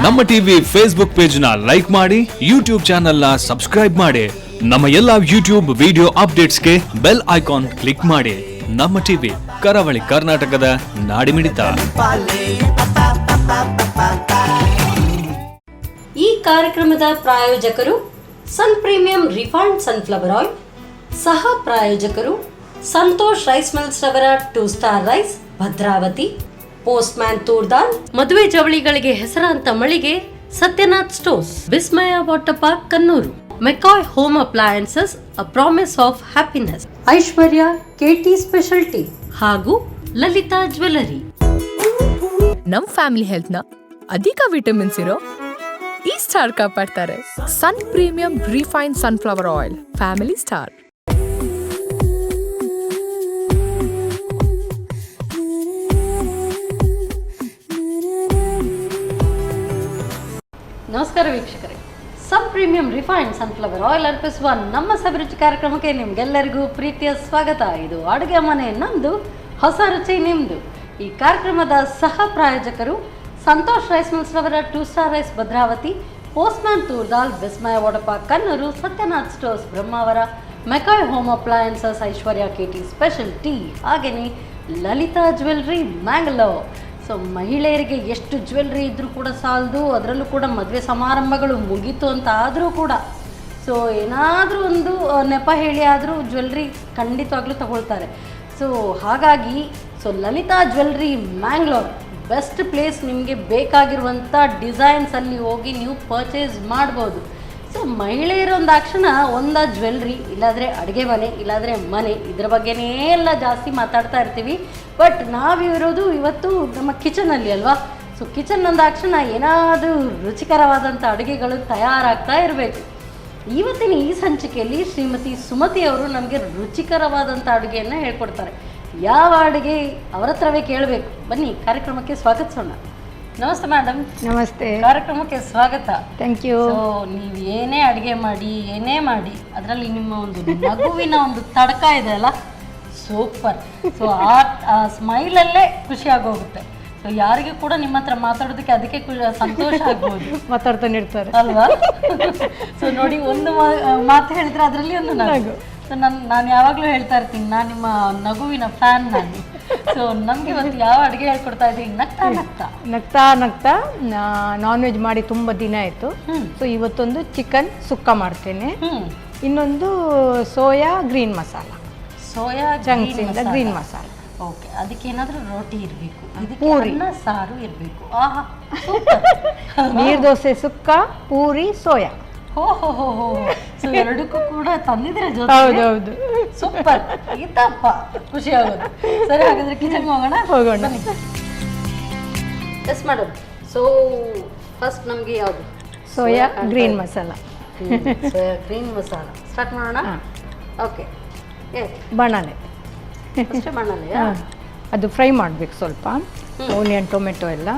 ನಮ್ಮ TV Facebook page ನ like ಮಾಡಿ, ಯೂಟ್ಯೂಬ್ ಚಾನೆಲ್ ನ ಸಬ್ಸ್ಕ್ರೈಬ್ ಮಾಡಿ. ನಮ್ಮ ಎಲ್ಲಾ ಯೂಟ್ಯೂಬ್ ವಿಡಿಯೋ ಅಪ್ಡೇಟ್ಸ್ಗೆ ಬೆಲ್ ಐಕಾನ್ ಕ್ಲಿಕ್ ಮಾಡಿ. ನಮ್ಮ ಟಿವಿ ಕರಾವಳಿ ಕರ್ನಾಟಕದ ನಾಡಿಮಿಡಿತ. ಈ ಕಾರ್ಯಕ್ರಮದ ಪ್ರಾಯೋಜಕರು sun premium refined sunflower oil, ಸಹ ಪ್ರಾಯೋಜಕರು ಸಂತೋಷ್ ರೈಸ್ ಮಿಲ್ಸ್ ರವರ 2 star rice Bhadravati, postman toor dal, ಮದುವೆ ಜವಳಿಗಳಿಗೆ ಹೆಸರಾಂತ ಮಳಿಗೆ Satyanath stores, Vismaya water park Kannur, McCoy home appliances a promise of happiness, Aishwarya KT speciality ಹಾಗೂ ಲಲಿತಾ ಜ್ಯುವೆಲರಿ. ನಮ್ ಫ್ಯಾಮಿಲಿ ಹೆಲ್ತ್ ನ ಅಧಿಕ ವಿಟಮಿನ್ಸ್ ಇರೋ ಈ ಸ್ಟಾರ್ ಕಾಪಾಡ್ತಾರೆ. Sun premium refined sunflower oil, family star. ನಮಸ್ಕಾರ ವೀಕ್ಷಕರೇ, sun premium refined sunflower oil ಅರ್ಪಿಸುವ ನಮ್ಮ ಸವಿರುಚಿ ಕಾರ್ಯಕ್ರಮಕ್ಕೆ ನಿಮ್ಗೆಲ್ಲರಿಗೂ ಪ್ರೀತಿಯ ಸ್ವಾಗತ. ಇದು ಅಡುಗೆ ಮನೆ ನಮ್ಮದು, ಹೊಸ ರುಚಿ ನಿಮ್ಮದು. ಈ ಕಾರ್ಯಕ್ರಮದ ಸಹ ಪ್ರಾಯೋಜಕರು ಸಂತೋಷ್ ರೈಸ್ ಮಿಲ್ಸ್ ರವರ 2 star rice Bhadravati, postman toor dal, Vismaya water park Kannur, Satyanath stores Brahmavar, McCoy home appliances, Aishwarya KT special tea, ಹಾಗೆಯೇ ಲಲಿತಾ ಜ್ಯುವೆಲ್ರಿ ಮ್ಯಾಂಗ್ಲೋರ್. ಸೊ ಮಹಿಳೆಯರಿಗೆ ಎಷ್ಟು ಜ್ಯುವೆಲ್ರಿ ಇದ್ದರೂ ಕೂಡ ಸಾಲದು, ಅದರಲ್ಲೂ ಕೂಡ ಮದುವೆ ಸಮಾರಂಭಗಳು ಮುಗೀತು ಅಂತ ಆದರೂ ಕೂಡ ಸೊ ಏನಾದರೂ ಒಂದು ನೆಪ ಹೇಳಿ ಆದರೂ ಜ್ಯುವೆಲ್ರಿ ಖಂಡಿತವಾಗ್ಲೂ ತಗೊಳ್ತಾರೆ. ಸೊ ಹಾಗಾಗಿ Lalitha jewellery Mangalore best place. ನಿಮಗೆ ಬೇಕಾಗಿರುವಂಥ ಡಿಸೈನ್ಸಲ್ಲಿ ಹೋಗಿ ನೀವು ಪರ್ಚೇಸ್ ಮಾಡ್ಬೋದು. ಸೊ ಮಹಿಳೆಯರು ಅಂದಾಕ್ಷಣ ಒಂದ ಜ್ಯುವೆಲ್ರಿ, ಇಲ್ಲಾಂದರೆ ಅಡುಗೆ ಮನೆ, ಇಲ್ಲಾಂದರೆ ಮನೆ, ಇದ್ರ ಬಗ್ಗೆನೇ ಎಲ್ಲ ಜಾಸ್ತಿ ಮಾತಾಡ್ತಾ ಇರ್ತೀವಿ. ಬಟ್ ನಾವಿರೋದು ಇವತ್ತು ನಮ್ಮ ಕಿಚನಲ್ಲಿ ಅಲ್ವಾ. ಸೊ ಕಿಚನ್ ಅಂದಾಕ್ಷಣ ಏನಾದರೂ ರುಚಿಕರವಾದಂಥ ಅಡುಗೆಗಳು ತಯಾರಾಗ್ತಾ ಇರಬೇಕು. ಇವತ್ತಿನ ಈ ಸಂಚಿಕೆಯಲ್ಲಿ ಶ್ರೀಮತಿ ಸುಮತಿ ಅವರು ನಮಗೆ ರುಚಿಕರವಾದಂಥ ಅಡುಗೆಯನ್ನು ಹೇಳ್ಕೊಡ್ತಾರೆ. ಯಾವ ಅಡುಗೆ ಅವರ ಹತ್ರವೇ ಕೇಳಬೇಕು. ಬನ್ನಿ ಕಾರ್ಯಕ್ರಮಕ್ಕೆ ಸ್ವಾಗತಿಸೋಣ. ನಮಸ್ತೆ ಮೇಡಮ್. ನಮಸ್ತೆ. ಕಾರ್ಯಕ್ರಮಕ್ಕೆ ಸ್ವಾಗತ. Thank you. ಸೊ ನೀವು ಏನೇ ಅಡುಗೆ ಮಾಡಿ, ಏನೇ ಮಾಡಿ, ಅದರಲ್ಲಿ ನಿಮ್ಮ ಒಂದು ನಗುವಿನ ಒಂದು ತಡಕ ಇದೆ ಅಲ್ಲ, ಸೂಪರ್. ಸೊ ಆ ಸ್ಮೈಲಲ್ಲೇ ಖುಷಿ ಆಗೋಗುತ್ತೆ. ಸೊ ಯಾರಿಗೂ ಕೂಡ ನಿಮ್ಮ ಹತ್ರ ಮಾತಾಡೋದಕ್ಕೆ ಅದಕ್ಕೆ ಸಂತೋಷ ಆಗ್ಬೋದು. ಮಾತಾಡ್ತಾನೆ ಇರ್ತಾರೆ ಅಲ್ವಾ. ಸೊ ನೋಡಿ, ಒಂದು ಮಾತು ಹೇಳಿದ್ರೆ ಅದರಲ್ಲಿ ಒಂದು ನಗು. ಸೊ ನಾನು ಯಾವಾಗಲೂ ಹೇಳ್ತಾ ಇರ್ತೀನಿ, ನಾನು ನಿಮ್ಮ ನಗುವಿನ ಫ್ಯಾನ್ ನಾನು. ಸೊ ನಮ್ಗೆ ಇವತ್ತು ಯಾವ ಅಡುಗೆ ಹೇಳ್ಕೊಡ್ತಾ ಇದ್ದೀವಿ? ನಗ್ತಾ ನಾನ್ ವೆಜ್ ಮಾಡಿ ತುಂಬ ದಿನ ಆಯಿತು. ಸೊ ಇವತ್ತೊಂದು ಚಿಕನ್ ಸುಕ್ಕ ಮಾಡ್ತೇನೆ. ಇನ್ನೊಂದು ಸೋಯಾ ಗ್ರೀನ್ ಮಸಾಲ, ಸೋಯಾ ಚಂಕ್ಸಿಂದ ಗ್ರೀನ್ ಮಸಾಲ. ಓಕೆ, ಅದಕ್ಕೆ ಏನಾದರೂ ರೋಟಿ ಇರಬೇಕು, ಪೂರಿ, ಅನ್ನ ಸಾರು ಇರಬೇಕು. ಆಹಾ, ನೀರು ದೋಸೆ ಸುಕ್ಕ, ಪೂರಿ, ಸೋಯಾ. ಹೋ. ಸೊ ಎರಡಕ್ಕೂ ಕೂಡ ತಂದಿದ್ರೆ ಜೊತೆ. ಹೌದೌದು, ಸೂಪರ್. ಇತ್ತಪ್ಪ, ಖುಷಿ ಆಗೋದು. ಸರಿ, ಹಾಗಾದ್ರೆ ಕಿಚನ್ಗೆ ಹೋಗೋಣ. S madam. ಸೊ ಫಸ್ಟ್ ನಮಗೆ ಯಾವುದು? Soya green masala. Soya green masala start ಮಾಡೋಣ. ಓಕೆ. ಬಣಲೆ ಅದು ಫ್ರೈ ಮಾಡಬೇಕು ಸ್ವಲ್ಪ. ಓನಿಯನ್, ಟೊಮೆಟೊ ಎಲ್ಲ.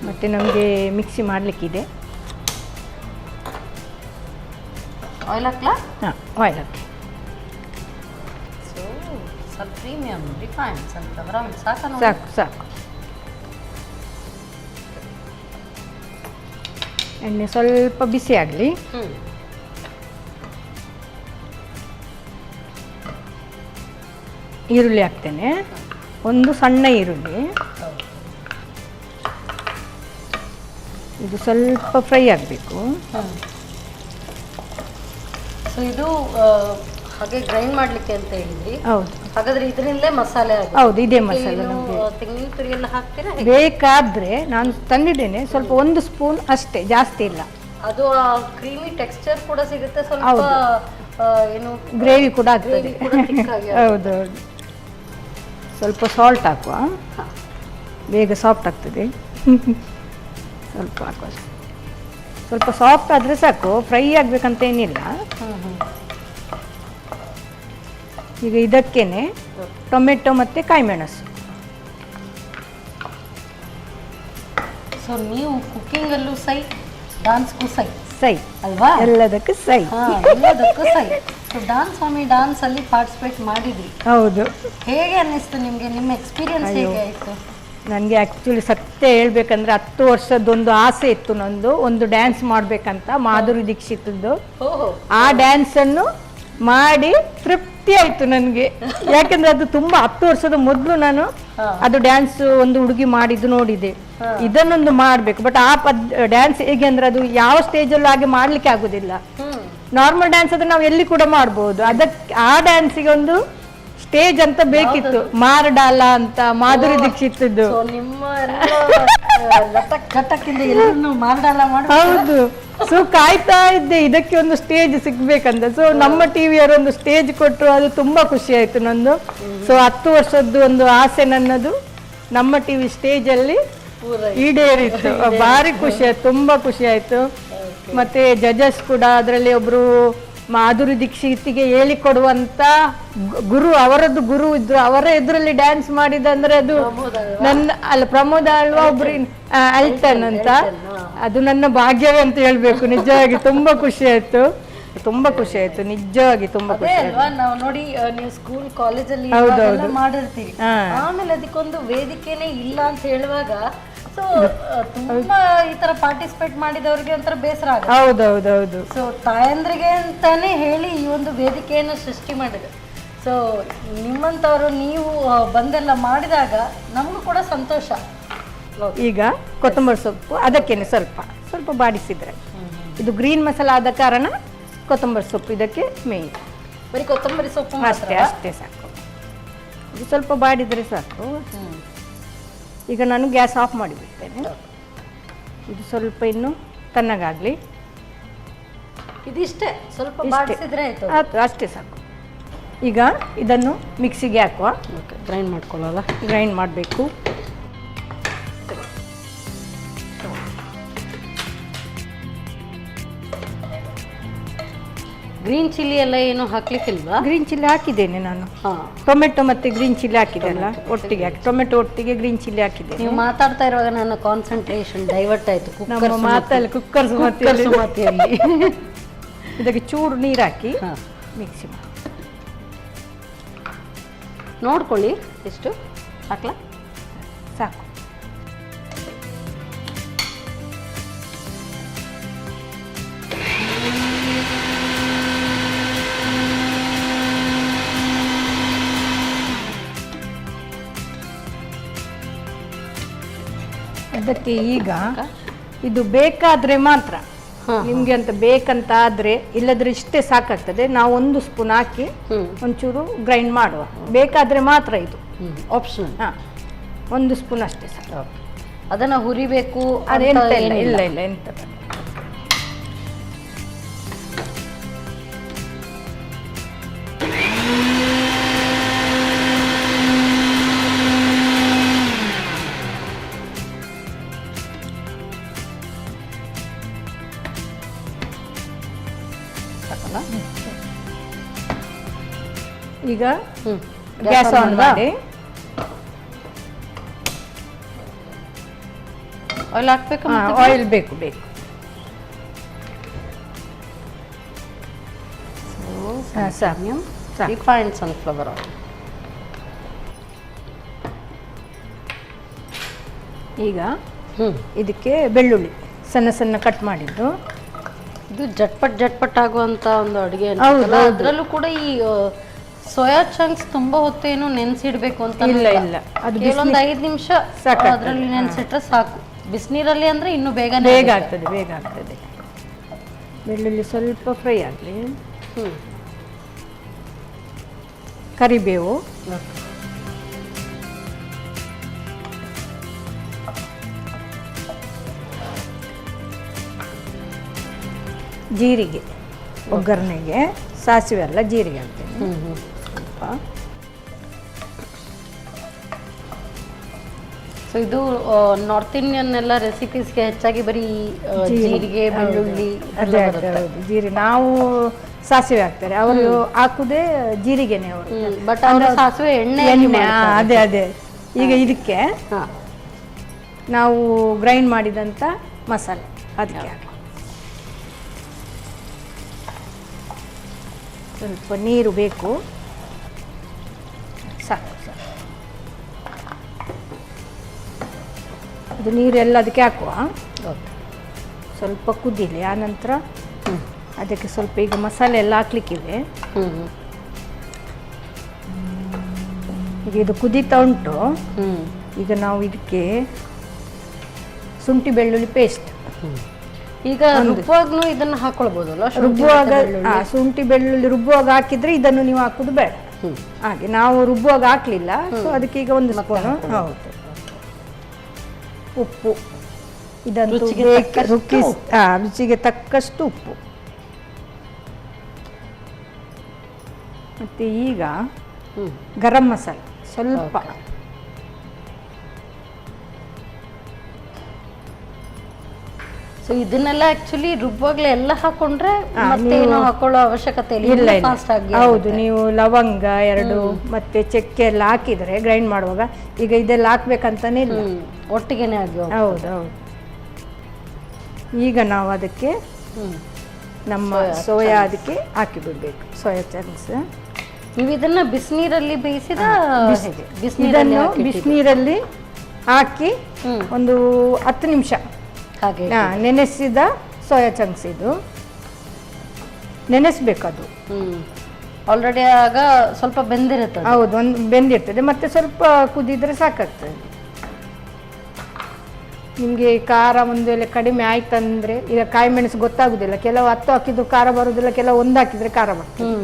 ಮತ್ತು ನಮಗೆ ಮಿಕ್ಸಿ ಮಾಡಲಿಕ್ಕಿದೆ. ಆಯಿಲ್ ಹಾಕ್ಲಾ? ಹಾಂ, ಆಯಿಲ್ ಹಾಕಿ. ಸೊ ಸ್ವಲ್ಪ ಪ್ರೀಮಿಯಂ ರಿಫೈನ್ಡ್ ಸನ್ಫ್ಲವರ್ ಆಯಿಲ್ ಸಾಕು. ಎಣ್ಣೆ ಸ್ವಲ್ಪ ಬಿಸಿ ಆಗಲಿ. ಈರುಳ್ಳಿ ಹಾಕ್ತೇನೆ, ಒಂದು ಸಣ್ಣ ಈರುಳ್ಳಿ. ಇದು ಸ್ವಲ್ಪ ಫ್ರೈ ಆಗಬೇಕು. ಸೊ ಇದು ಹಾಗೆ ಗ್ರೈಂಡ್ ಮಾಡಲಿಕ್ಕೆ ಅಂತ ಹೇಳಿದ್ರಿ. ಹೌದು. ಹಾಗಾದ್ರೆ ಇದರಲ್ಲೇ ಮಸಾಲೆ ಆಗುತ್ತೆ? ಹೌದು, ಇದೇ ಮಸಾಲೆ. ತೆಂಗಿನ ತುರಿ ಎಲ್ಲ ಹಾಕ್ತೀರಾ? ಬೇಕಾದರೆ ನಾನು ತಂದಿದ್ದೇನೆ, ಸ್ವಲ್ಪ 1 ಸ್ಪೂನ್ ಅಷ್ಟೇ, ಜಾಸ್ತಿ ಇಲ್ಲ. ಅದು ಕ್ರೀಮಿ ಟೆಕ್ಸ್ಚರ್ ಕೂಡ ಸಿಗುತ್ತೆ, ಸ್ವಲ್ಪ ಏನು ಗ್ರೇವಿ ಕೂಡ ಆಗ್ತದೆ. ಹೌದು. ಸ್ವಲ್ಪ ಸಾಲ್ಟ್ ಹಾಕುವ, ಬೇಗ ಸಾಫ್ಟ್ ಆಗ್ತದೆ. ಸ್ವಲ್ಪ ಹಾಕುವ, ಸ್ವಲ್ಪ ಸಾಫ್ಟ್ ಆದರೆ ಸಾಕು, ಫ್ರೈ ಆಗಬೇಕಂತ ಏನಿಲ್ಲ. ಈಗ ಇದಕ್ಕೇನೆ ಟೊಮೆಟೊ ಮತ್ತು ಕಾಯಿಮೆಣಸು. ಸೊ ನೀವು ಕುಕ್ಕಿಂಗಲ್ಲೂ ಸೈ, ಡಾನ್ಸ್ಗೂ ಸೈ ಅಲ್ವಾ? ಎಲ್ಲದಕ್ಕೂ ಸೈ. ಎಲ್ಲದಕ್ಕೂ ಸೈ. ಸೊ ಡಾನ್ಸ್ ಅಲ್ಲಿ ಪಾರ್ಟಿಸಿಪೇಟ್ ಮಾಡಿದ್ರಿ. ಹೌದು. ಹೇಗೆ ಅನ್ನಿಸ್ತು ನಿಮಗೆ? ನಿಮ್ಮ ಎಕ್ಸ್ಪೀರಿಯನ್ಸ್ ಹೇಗೆ ಆಯಿತು? ನನಗೆ ಆ್ಯಕ್ಚುಲಿ ಸತ್ಯ ಹೇಳ್ಬೇಕಂದ್ರೆ 10 ವರ್ಷದೊಂದು ಆಸೆ ಇತ್ತು ನಂದು, ಒಂದು ಡ್ಯಾನ್ಸ್ ಮಾಡಬೇಕಂತ, ಮಾಧುರಿ ದೀಕ್ಷಿತದ್ದು. ಆ ಡ್ಯಾನ್ಸನ್ನು ಮಾಡಿ ತೃಪ್ತಿ ಆಯಿತು ನನಗೆ. ಯಾಕೆಂದ್ರೆ ಅದು ತುಂಬ 10 ವರ್ಷದ ಮೊದಲು ನಾನು ಅದು ಡ್ಯಾನ್ಸ್ ಒಂದು ಹುಡುಗಿ ಮಾಡಿದ್ದು ನೋಡಿದೆ. ಇದನ್ನೊಂದು ಮಾಡಬೇಕು. ಬಟ್ ಆ ಡ್ಯಾನ್ಸ್ ಹೇಗೆ ಅಂದ್ರೆ ಅದು ಯಾವ ಸ್ಟೇಜಲ್ಲೂ ಹಾಗೆ ಮಾಡಲಿಕ್ಕೆ ಆಗೋದಿಲ್ಲ. ನಾರ್ಮಲ್ ಡ್ಯಾನ್ಸ್ ಆದ್ರೆ ನಾವು ಎಲ್ಲಿ ಕೂಡ ಮಾಡ್ಬೋದು. ಅದಕ್ಕೆ ಆ ಡ್ಯಾನ್ಸಿಗೆ ಒಂದು ಸ್ಟೇಜ್ ಅಂತ ಬೇಕಿತ್ತು. ಮಾರಡಾಲ ಅಂತ ಮಾಧುರಿ ದೀಕ್ಷಿತದ್ದು. ಹೌದು. ಸೊ ಕಾಯ್ತಾ ಇದ್ದೆ ಇದಕ್ಕೆ ಒಂದು ಸ್ಟೇಜ್ ಸಿಗ್ಬೇಕಂತ. ಸೊ ನಮ್ಮ ಟಿವಿಯವರು ಒಂದು ಸ್ಟೇಜ್ ಕೊಟ್ಟರು, ಅದು ತುಂಬಾ ಖುಷಿ ಆಯ್ತು ನಂದು. ಸೊ 10 ವರ್ಷದ್ದು ಒಂದು ಆಸೆ ನನ್ನದು ನಮ್ಮ ಟಿವಿ ಸ್ಟೇಜ್ ಅಲ್ಲಿ ಈಡೇರಿತ್ತು. ಭಾರಿ ಖುಷಿ ಆಯ್ತು, ತುಂಬಾ ಖುಷಿ ಆಯ್ತು. ಮತ್ತೆ ಜಜಸ್ ಕೂಡ ಅದರಲ್ಲಿ ಒಬ್ರು ಮಾಧುರಿ ದೀಕ್ಷಿತಿಗೆ ಹೇಳಿಕೊಡುವಂತ ಗುರು, ಅವರದ್ದು ಗುರು ಇದ್ರು. ಅವರ ಎದುರಲ್ಲಿ ಡ್ಯಾನ್ಸ್ ಮಾಡಿದಂದ್ರೆ ಅದು ನನ್ನ ಪ್ರಮೋದ ಅಲ್ವಾ, ಒಬ್ರು ಅಲ್ಟನ್ ಅಂತ, ಅದು ನನ್ನ ಭಾಗ್ಯವೇ ಅಂತ ಹೇಳ್ಬೇಕು. ನಿಜವಾಗಿ ತುಂಬಾ ಖುಷಿ ಆಯ್ತು, ತುಂಬಾ ಖುಷಿ ಆಯ್ತು, ನಿಜವಾಗಿ ತುಂಬಾ ಖುಷಿ ಆಯ್ತು. ನಾವು ನೋಡಿ ನೀವು ಸ್ಕೂಲ್ ಕಾಲೇಜಲ್ಲಿ ಮಾಡಿರ್ತೀವಿ, ಆಮೇಲೆ ಅದಕ್ಕೊಂದು ವೇದಿಕೆನೇ ಇಲ್ಲ ಅಂತ ಹೇಳುವಾಗ ಸೊ ತುಂಬಾ ಈ ತರ ಪಾರ್ಟಿಸಿಪೇಟ್ ಮಾಡಿದವ್ರಿಗೆ ಒಂಥರ ಬೇಸರ ಆಗುತ್ತೆ. ಹೌದೌದೌದು. ಸೊ ತಾಯಂದ್ರಿಗೆ ಅಂತಾನೆ ಹೇಳಿ ಈ ಒಂದು ವೇದಿಕೆಯನ್ನು ಸೃಷ್ಟಿ ಮಾಡಿದೆ. ಸೊ ನಿಮ್ಮಂಥವ್ರು ನೀವು ಬಂದೆಲ್ಲ ಮಾಡಿದಾಗ ನಮಗೂ ಕೂಡ ಸಂತೋಷ. ಈಗ ಕೊತ್ತಂಬರಿ ಸೊಪ್ಪು ಅದಕ್ಕೇನೆ ಸ್ವಲ್ಪ ಸ್ವಲ್ಪ ಬಾಡಿಸಿದ್ರೆ, ಇದು ಗ್ರೀನ್ ಮಸಾಲ ಆದ ಕಾರಣ ಕೊತ್ತಂಬರಿ ಸೊಪ್ಪು ಇದಕ್ಕೆ ಮೇನ್. ಬರೀ ಕೊತ್ತಂಬರಿ ಸೊಪ್ಪು ಅಷ್ಟೇ ಅಷ್ಟೇ ಸಾಕು. ಇದು ಸ್ವಲ್ಪ ಬಾಡಿದರೆ ಸಾಕು. ಈಗ ನಾನು ಗ್ಯಾಸ್ ಆಫ್ ಮಾಡಿಬಿಡ್ತೇನೆ. ಇದು ಸ್ವಲ್ಪ ಇನ್ನು ತಣ್ಣಗಾಗಲಿ. ಇದಿಷ್ಟೇ, ಸ್ವಲ್ಪ ಬಾಡಿಸಿದ್ರೆ ಆಯ್ತು. ಅಷ್ಟೇ ಸಾಕು. ಈಗ ಇದನ್ನು ಮಿಕ್ಸಿಗೆ ಹಾಕುವ. ಗ್ರೈಂಡ್ ಮಾಡ್ಕೊಳ್ಳಲ್ಲ, ಗ್ರೈಂಡ್ ಮಾಡಬೇಕು. ಗ್ರೀನ್ ಚಿಲ್ಲಿ ಎಲ್ಲ ಏನು ಹಾಕ್ಲಿಕ್ಕಿಲ್ವಾ? ಗ್ರೀನ್ ಚಿಲ್ಲಿ ಹಾಕಿದ್ದೇನೆ ನಾನು. ಟೊಮೆಟೊ ಮತ್ತೆ ಗ್ರೀನ್ ಚಿಲ್ಲಿ ಹಾಕಿದೆಲ್ಲ ಒಟ್ಟಿಗೆ ಹಾಕಿ, ಟೊಮೆಟೊ ಒಟ್ಟಿಗೆ ಗ್ರೀನ್ ಚಿಲ್ಲಿ ಹಾಕಿದ್ದೇನೆ. ನೀವು ಮಾತಾಡ್ತಾ ಇರುವಾಗ ನನ್ನ ಕಾನ್ಸಂಟ್ರೇಷನ್ ಡೈವರ್ಟ್ ಆಯ್ತು. ನಮ್ಮ ಮಾತಲ್ಲಿ ಕುಕ್ಕರ್ ಸುಮತಿಯಲ್ಲಿ ಇದಕ್ಕೆ ಚೂರು ನೀರು ಹಾಕಿ ಮಿಕ್ಸಿ ಮಾಡಿ ನೋಡ್ಕೊಳ್ಳಿ. ಎಷ್ಟು ಹಾಕ್ಲಾ? ಸಾಕು. ಅದಕ್ಕೆ ಈಗ ಇದು ಬೇಕಾದ್ರೆ ಮಾತ್ರ, ನಿಮ್ಗೆ ಅಂತ ಬೇಕಂತ ಆದ್ರೆ, ಇಲ್ಲದ್ರೆ ಇಷ್ಟೇ ಸಾಕಾಗ್ತದೆ. ನಾವು 1 ಸ್ಪೂನ್ ಹಾಕಿ ಒಂಚೂರು ಗ್ರೈಂಡ್ ಮಾಡುವ. ಬೇಕಾದ್ರೆ ಮಾತ್ರ ಇದು ಆಪ್ಷನ್. 1 ಸ್ಪೂನ್ ಅಷ್ಟೇ ಸಾಕು. ಅದನ್ನ ಹುರಿಬೇಕು ಅದೆಂತ ಇಲ್ಲ, ಇಲ್ಲ ಇಲ್ಲ ಎಂತ. ಈಗ ಗ್ಯಾಸ್ ಆನ್ ಮಾಡಿ ಆಯಿಲ್ ಹಾಕ್ಬೇಕು. ಆಯಿಲ್ ಬೇಕು ಬೇಕು. Refined sunflower oil. ಈಗ ಇದಕ್ಕೆ ಬೆಳ್ಳುಳ್ಳಿ ಸಣ್ಣ ಸಣ್ಣ ಕಟ್ ಮಾಡಿದ್ದು. ಇದು ಜಟ್ಪಟ್ ಆಗುವಂತ ಒಂದು ಅಡುಗೆ. ಅದರಲ್ಲೂ ಕೂಡ ಈ ಸೋಯಾ ಚಂಕ್ಸ್ ತುಂಬಾ ಹೊತ್ತೇನು ನೆನೆಸಿಡ್ಬೇಕು ಅಂತ ಇಲ್ಲ ಇಲ್ಲ, ಅದು ಕೆಲವೊಂದು 5 ನಿಮಿಷ ಅದರಲ್ಲಿ ನೆನೆಸಿಟ್ರೆ ಸಾಕು. ಬಿಸಿನೀರಲ್ಲಿ ಅಂದ್ರೆ ಇನ್ನೂ ಬೇಗ ಆಗ್ತದೆ, ಬೇಗ ಆಗ್ತದೆ. ಬೆಳ್ಳುಳ್ಳಿ ಸ್ವಲ್ಪ ಫ್ರೈ ಆಗಲಿ. ಕರಿಬೇವು, ಜೀರಿಗೆ, ಒಗ್ಗರಣೆಗೆ ಸಾಸಿವೆ ಅಲ್ಲ ಜೀರಿಗೆ ಹಾಕ್ತೇನೆ ಸ್ವಲ್ಪ. ಸೊ ಇದು ನಾರ್ತ್ ಇಂಡಿಯನ್ ಎಲ್ಲ ರೆಸಿಪೀಸ್ಗೆ ಹೆಚ್ಚಾಗಿ ಬರೀ ಜೀರಿಗೆ ಬೆಳ್ಳುಳ್ಳಿ ಜೀರಿಗೆ. ನಾವು ಸಾಸಿವೆ ಹಾಕ್ತಾರೆ, ಅವರು ಹಾಕುದೇ ಜೀರಿಗೆನೆ ಅವರು. ಬಟ್ ಸಾಸಿವೆ ಎಣ್ಣೆ. ಅದೇ ಅದೇ. ಈಗ ಇದಕ್ಕೆ ನಾವು ಗ್ರೈಂಡ್ ಮಾಡಿದಂಥ ಮಸಾಲೆ ಅದಕ್ಕೆ ಹಾಕಿ, ಸ್ವಲ್ಪ ನೀರು ಬೇಕು. ಸಾಕು ಸಾಕು. ಅದು ನೀರೆಲ್ಲ ಅದಕ್ಕೆ ಹಾಕುವ. ಓಕೆ. ಸ್ವಲ್ಪ ಕುದೀಲಿ. ಆನಂತರ ಅದಕ್ಕೆ ಸ್ವಲ್ಪ ಈಗ ಮಸಾಲೆ ಎಲ್ಲ ಹಾಕ್ಲಿಕ್ಕಿದೆ. ಈಗ ಇದು ಕುದೀತಾ ಉಂಟು. ಈಗ ನಾವು ಇದಕ್ಕೆ ಶುಂಠಿ ಬೆಳ್ಳುಳ್ಳಿ ಪೇಸ್ಟ್ ಈಗ ರುಬ್ಬುವಾಗ್ಲೂ ಇದನ್ನು ಹಾಕೊಳ್ಬೋದಲ್ಲ? ರುಬ್ಬುವಾಗ ಶುಂಠಿ ಬೆಳ್ಳುಳ್ಳಿ ರುಬ್ಬುವಾಗ ಹಾಕಿದ್ರೆ ಇದನ್ನು ನೀವು ಹಾಕೋದು ಬೇಡ. ಹಾಗೆ ನಾವು ರುಬ್ಬುವಾಗ ಹಾಕ್ಲಿಲ್ಲ, ಸೊ ಅದಕ್ಕೆ ಈಗ ಒಂದು ಸ್ಪೂನು. ಹೌದು. ಉಪ್ಪು ಇದನ್ನು ರುಚಿಗೆ ತಕ್ಕಷ್ಟು ಉಪ್ಪು. ಮತ್ತೆ ಈಗ ಗರಂ ಮಸಾಲೆ ಸ್ವಲ್ಪ. ಸೊ ಇದನ್ನೆಲ್ಲ ಆಕ್ಚುಲಿ ರುಬ್ಬುವಾಗ್ಲೇ ಎಲ್ಲ ಹಾಕೊಂಡ್ರೆ ಮತ್ತೇನು ಹಾಕೊಳ್ಳೋ ಅವಶ್ಯಕತೆ ಇಲ್ಲ. ಹೌದು, ನೀವು ಲವಂಗ 2 ಮತ್ತೆ ಚಕ್ಕೆ ಎಲ್ಲ ಹಾಕಿದ್ರೆ ಗ್ರೈಂಡ್ ಮಾಡುವಾಗ ಈಗ ಇದೆಲ್ಲ ಹಾಕ್ಬೇಕಂತಾನೆ ಇಲ್ಲ, ಒಟ್ಟಿಗೆನೆ ಆಗಿ. ಹೌದು ಹೌದು. ಈಗ ನಾವು ಅದಕ್ಕೆ ನಮ್ಮ ಸೋಯಾ ಅದಕ್ಕೆ ಹಾಕಿ ಬಿಡ್ಬೇಕು. ಸೋಯಾ ಚಂಕ್ಸ್ ನೀವು ಇದನ್ನ ಬಿಸಿನೀರಲ್ಲಿ ಬೇಯಿಸಿದ ಬಿಸಿನೀರಲ್ಲಿ ಹಾಕಿ ಒಂದು 10 ನಿಮಿಷ ಹಾಗೆ ನೆನೆಸಿದ ಸೋಯಾ ಚಂಕ್ಸ್ ಇದು ನೆನೆಸ್ಬೇಕು. ಅದು ಆಲ್ರೆಡಿ ಆಗ ಸ್ವಲ್ಪ ಬೆಂದಿರುತ್ತೆ. ಹೌದು, ಒಂದು ಬೆಂದಿರ್ತದೆ. ಮತ್ತೆ ಸ್ವಲ್ಪ ಕುದಿದ್ರೆ ಸಾಕಾಗ್ತದೆ. ನಿಮಗೆ ಖಾರ ಒಂದು ವೇಳೆ ಕಡಿಮೆ ಆಯ್ತಂದ್ರೆ, ಈಗ ಕಾಯಿ ಮೆಣಸು ಗೊತ್ತಾಗುದಿಲ್ಲ, ಕೆಲವು 10 ಹಾಕಿದ್ದು ಖಾರ ಬರುದಿಲ್ಲ, ಕೆಲವು 1 ಹಾಕಿದ್ರೆ ಖಾರ ಬರ್ತದೆ.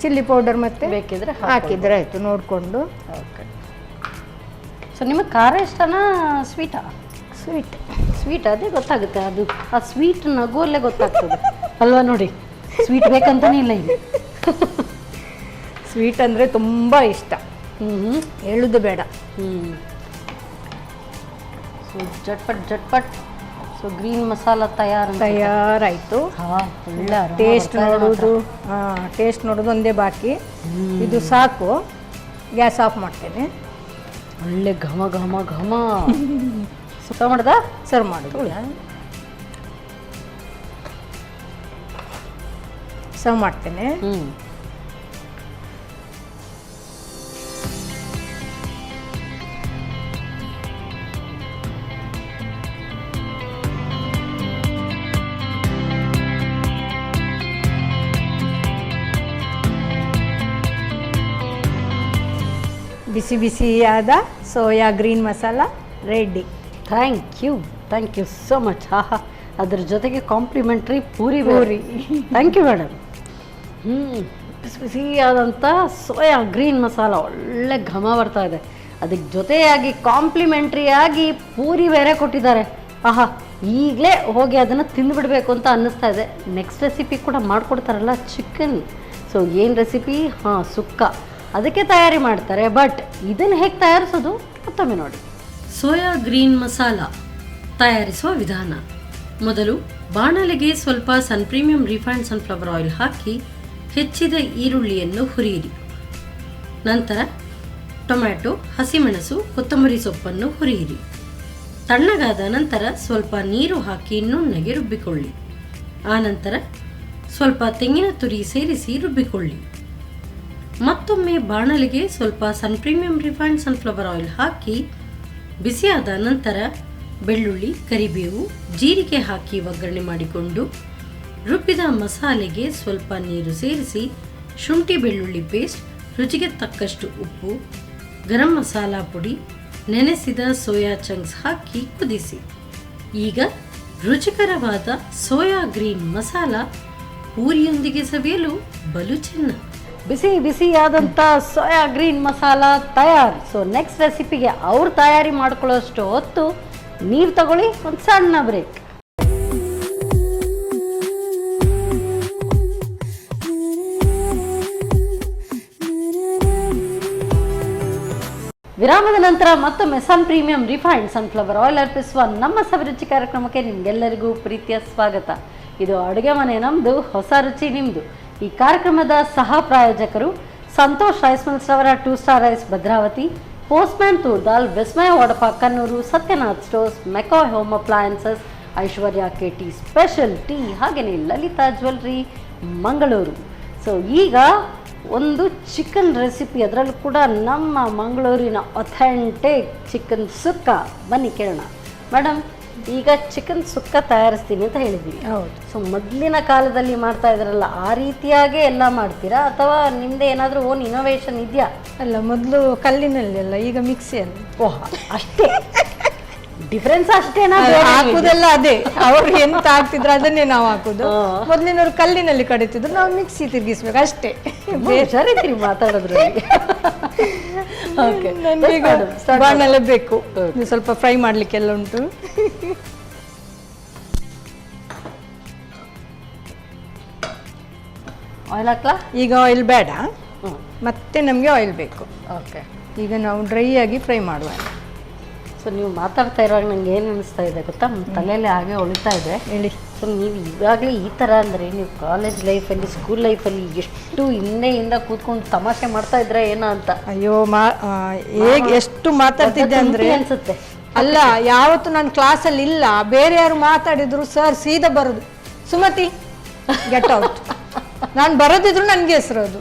ಚಿಲ್ಲಿ ಪೌಡರ್ ಮತ್ತೆ ಬೇಕಿದ್ರೆ ಹಾಕಿದ್ರೆ ಆಯ್ತು ನೋಡಿಕೊಂಡು. ಓಕೆ. ಸೊ ನಿಮಗೆ ಖಾರ ಇಷ್ಟನಾ ಸ್ವೀಟಾ? ಸ್ವೀಟ್ ಅದೇ ಗೊತ್ತಾಗುತ್ತೆ. ಅದು ಆ ಸ್ವೀಟ್ ನಗುವಲ್ಲೇ ಗೊತ್ತಾಗ್ತದೆ ಅಲ್ವಾ? ನೋಡಿ, ಸ್ವೀಟ್ ಬೇಕಂತಾನೆ ಇಲ್ಲ ಇಲ್ಲಿ. ಸ್ವೀಟ್ ಅಂದರೆ ತುಂಬ ಇಷ್ಟ, ಹೇಳುದು ಬೇಡ. ಸೊ ಜಟ್ಪಟ್. ಸೊ ಗ್ರೀನ್ ಮಸಾಲ ತಯಾರಾಯಿತು. ಟೇಸ್ಟ್ ನೋಡೋದು ಒಂದೇ ಬಾಕಿ. ಇದು ಸಾಕು, ಗ್ಯಾಸ್ ಆಫ್ ಮಾಡ್ತೇನೆ. ಒಳ್ಳೆ ಘಮ ಘಮ ಘಮ. ಸುತ್ತ ಮಾಡ್ದ ಸರ್ವ್ ಮಾಡೋದು. ಸರ್ವ್ ಮಾಡ್ತೇನೆ. ಬಿಸಿ ಬಿಸಿಯಾದ soya green masala ready. Thank you so much. ಅದ್ರ ಜೊತೆಗೆ complimentary puri. Thank you madam. ಬಿಸಿ ಬಿಸಿಯಾದಂಥ ಸೋಯಾ ಗ್ರೀನ್ ಮಸಾಲ ಒಳ್ಳೆ ಘಮ ಬರ್ತಾ ಇದೆ. ಅದಕ್ಕೆ ಜೊತೆಯಾಗಿ ಕಾಂಪ್ಲಿಮೆಂಟ್ರಿಯಾಗಿ ಪೂರಿ ಬೇರೆ ಕೊಟ್ಟಿದ್ದಾರೆ. ಈಗಲೇ ಹೋಗಿ ಅದನ್ನು ತಿಂದುಬಿಡಬೇಕು ಅಂತ ಅನ್ನಿಸ್ತಾ ಇದೆ. ನೆಕ್ಸ್ಟ್ ರೆಸಿಪಿ ಕೂಡ ಮಾಡಿಕೊಡ್ತಾರಲ್ಲ, ಚಿಕನ್. ಸೊ ಏನು ರೆಸಿಪಿ? ಸುಕ್ಕ. ಅದಕ್ಕೆ ತಯಾರಿ ಮಾಡ್ತಾರೆ. ಬಟ್ ಇದನ್ನು ಹೇಗೆ ತಯಾರಿಸೋದು ಮತ್ತೊಮ್ಮೆ ನೋಡಿ. ಸೋಯಾ ಗ್ರೀನ್ ಮಸಾಲ ತಯಾರಿಸುವ ವಿಧಾನ. ಮೊದಲು ಬಾಣಲೆಗೆ ಸ್ವಲ್ಪ ಸನ್ ಪ್ರೀಮಿಯಂ ರಿಫೈನ್ಡ್ ಸನ್ಫ್ಲವರ್ ಆಯಿಲ್ ಹಾಕಿ ಹೆಚ್ಚಿದ ಈರುಳ್ಳಿಯನ್ನು ಹುರಿಯಿರಿ. ನಂತರ ಟೊಮ್ಯಾಟೊ, ಹಸಿಮೆಣಸು, ಕೊತ್ತಂಬರಿ ಸೊಪ್ಪನ್ನು ಹುರಿಯಿರಿ. ತಣ್ಣಗಾದ ನಂತರ ಸ್ವಲ್ಪ ನೀರು ಹಾಕಿ ನುಣ್ಣಗೆ ರುಬ್ಬಿಕೊಳ್ಳಿ. ಆನಂತರ ಸ್ವಲ್ಪ ತೆಂಗಿನ ತುರಿ ಸೇರಿಸಿ ರುಬ್ಬಿಕೊಳ್ಳಿ. ಮತ್ತೊಮ್ಮೆ ಬಾಣಲೆಗೆ ಸ್ವಲ್ಪ ಸನ್ ಪ್ರೀಮಿಯಂ ರಿಫೈನ್ಡ್ ಸನ್ಫ್ಲವರ್ ಆಯಿಲ್ ಹಾಕಿ ಬಿಸಿಯಾದ ನಂತರ ಬೆಳ್ಳುಳ್ಳಿ, ಕರಿಬೇವು, ಜೀರಿಗೆ ಹಾಕಿ ಒಗ್ಗರಣೆ ಮಾಡಿಕೊಂಡು ರುಬ್ಬಿದ ಮಸಾಲೆಗೆ ಸ್ವಲ್ಪ ನೀರು ಸೇರಿಸಿ ಶುಂಠಿ ಬೆಳ್ಳುಳ್ಳಿ ಪೇಸ್ಟ್, ರುಚಿಗೆ ತಕ್ಕಷ್ಟು ಉಪ್ಪು, ಗರಂ ಮಸಾಲ ಪುಡಿ, ನೆನೆಸಿದ ಸೋಯಾ ಚಂಕ್ಸ್ ಹಾಕಿ ಕುದಿಸಿ. ಈಗ ರುಚಿಕರವಾದ ಸೋಯಾ ಗ್ರೀನ್ ಮಸಾಲ ಪೂರಿಯೊಂದಿಗೆ ಸವಿಯಲು ಬಲು ಚೆನ್ನ. ಬಿಸಿ ಬಿಸಿಯಾದಂಥ ಸೋಯಾ ಗ್ರೀನ್ ಮಸಾಲ ತಯಾರು. ಸೊ ನೆಕ್ಸ್ಟ್ ರೆಸಿಪಿಗೆ ಅವ್ರು ತಯಾರಿ ಮಾಡ್ಕೊಳ್ಳೋಷ್ಟು ಹೊತ್ತು ನೀವು ತಗೊಳ್ಳಿ ಒಂದು ಸಣ್ಣ ಬ್ರೇಕ್. ವಿರಾಮದ ನಂತರ ಮತ್ತೊಮ್ಮೆ ಸನ್ ಪ್ರೀಮಿಯಂ ರಿಫೈನ್ಡ್ ಸನ್ಫ್ಲವರ್ ಆಯಿಲ್ ಅರ್ಪಿಸುವ ನಮ್ಮ ಸವಿರುಚಿ ಕಾರ್ಯಕ್ರಮಕ್ಕೆ ನಿಮಗೆಲ್ಲರಿಗೂ ಪ್ರೀತಿಯ ಸ್ವಾಗತ. ಇದು ಅಡುಗೆ ಮನೆ ನಮ್ಮದು, ಹೊಸ ರುಚಿ ನಿಮ್ಮದು. ಈ ಕಾರ್ಯಕ್ರಮದ ಸಹ ಪ್ರಾಯೋಜಕರು ಸಂತೋಷ್ ರೈಸ್ ಮಿಲ್ಸ್ ರವರ 2 star rice Bhadravati, postman toor dal, Vismaya ವಡಪ Kannur, Satyanath stores, McCoy home appliances, Aishwarya KT special tea, ಹಾಗೆಯೇ ಲಲಿತಾ ಜ್ಯುವೆಲ್ರಿ ಮಂಗಳೂರು. ಸೊ ಈಗ ಒಂದು ಚಿಕನ್ ರೆಸಿಪಿ, ಅದರಲ್ಲೂ ಕೂಡ ನಮ್ಮ ಮಂಗಳೂರಿನ ಅಥೆಂಟಿಕ್ ಚಿಕನ್ ಸುಕ್ಕ. ಬನ್ನಿ ಕೇಳೋಣ. ಮೇಡಮ್, ಈಗ ಚಿಕನ್ ಸುಕ್ಕ ತಯಾರಿಸ್ತೀನಿ ಅಂತ ಹೇಳಿದ್ದೀವಿ. ಹೌದು. ಸೊ ಮೊದಲಿನ ಕಾಲದಲ್ಲಿ ಮಾಡ್ತಾ ಇದ್ರಲ್ಲ ಆ ರೀತಿಯಾಗೆ ಎಲ್ಲ ಮಾಡ್ತೀರಾ ಅಥವಾ ನಿಮ್ದೇ ಏನಾದರೂ ಓನ್ ಇನೋವೇಷನ್ ಇದೆಯಾ? ಅಲ್ಲ, ಮೊದಲು ಕಲ್ಲಿನಲ್ಲಿ ಅಲ್ಲ, ಈಗ ಮಿಕ್ಸಿಯಲ್ಲಿ. ಓಹ್, ಅಷ್ಟೇ ಡಿಫ್ರೆನ್ಸ್ ಅಷ್ಟೇನಾ? ಹಾಕುದೆಲ್ಲ ಅದೇ, ಅವ್ರು ಎಂತ ಹಾಕ್ತಿದ್ರು ಅದನ್ನೇ ನಾವು ಹಾಕುದು. ಮೊದಲಿನವ್ರು ಕಲ್ಲಿನಲ್ಲಿ ಕಡಿತಿದ್ರು, ನಾವು ಮಿಕ್ಸಿ ತಿರುಗಿಸ್ಬೇಕು ಅಷ್ಟೇ. ಬೇಜಾರಿದ್ರಿ ಮಾತಾಡೋದ್ರಲ್ಲಿ. ನನಗೆ ಬಾಣಲೆ ಬೇಕು, ಸ್ವಲ್ಪ ಫ್ರೈ ಮಾಡ್ಲಿಕ್ಕೆಲ್ಲ ಉಂಟು. ಆಯಿಲ್ ಹಾಕ್ಲಾ? ಈಗ ಆಯಿಲ್ ಬೇಡ, ಮತ್ತೆ ನಮಗೆ ಆಯಿಲ್ ಬೇಕು. ಓಕೆ, ಈಗ ನಾವು ಡ್ರೈ ಆಗಿ ಫ್ರೈ ಮಾಡುವ. ಸೊ ನೀವು ಮಾತಾಡ್ತಾ ಇರುವಾಗ ನಂಗೆ ಏನು ಅನಿಸ್ತಾ ಇದೆ ಗೊತ್ತಾ, ತಲೆಯಲ್ಲಿ ಹಾಗೆ ಹೊಳಿತಾ ಇದೆ. ಹೇಳಿ. ಸೊ ನೀವು ಇವಾಗಲೇ ಈ ಥರ ಅಂದರೆ ನೀವು ಕಾಲೇಜ್ ಲೈಫಲ್ಲಿ, ಸ್ಕೂಲ್ ಲೈಫಲ್ಲಿ ಎಷ್ಟು ಹಿಂದೆಯಿಂದ ಕೂತ್ಕೊಂಡು ತಮಾಷೆ ಮಾಡ್ತಾ ಇದ್ರೆ ಏನೋ ಅಂತ. ಅಯ್ಯೋ, ಹೇಗೆ ಎಷ್ಟು ಮಾತಾಡ್ತಿದ್ದೆ ಅಂದ್ರೆ ಅನ್ಸುತ್ತೆ. ಅಲ್ಲ, ಯಾವತ್ತು ನಾನು ಕ್ಲಾಸಲ್ಲಿ ಇಲ್ಲ, ಬೇರೆ ಯಾರು ಮಾತಾಡಿದ್ರು ಸರ್ ಸೀದಾ ಬರೋದು, ಸುಮತಿ ಗೆಟ್ ಔಟ್. ನಾನು ಬರೋದಿದ್ರು ನನ್ಗೆ ಹೆಸರು ಅದು.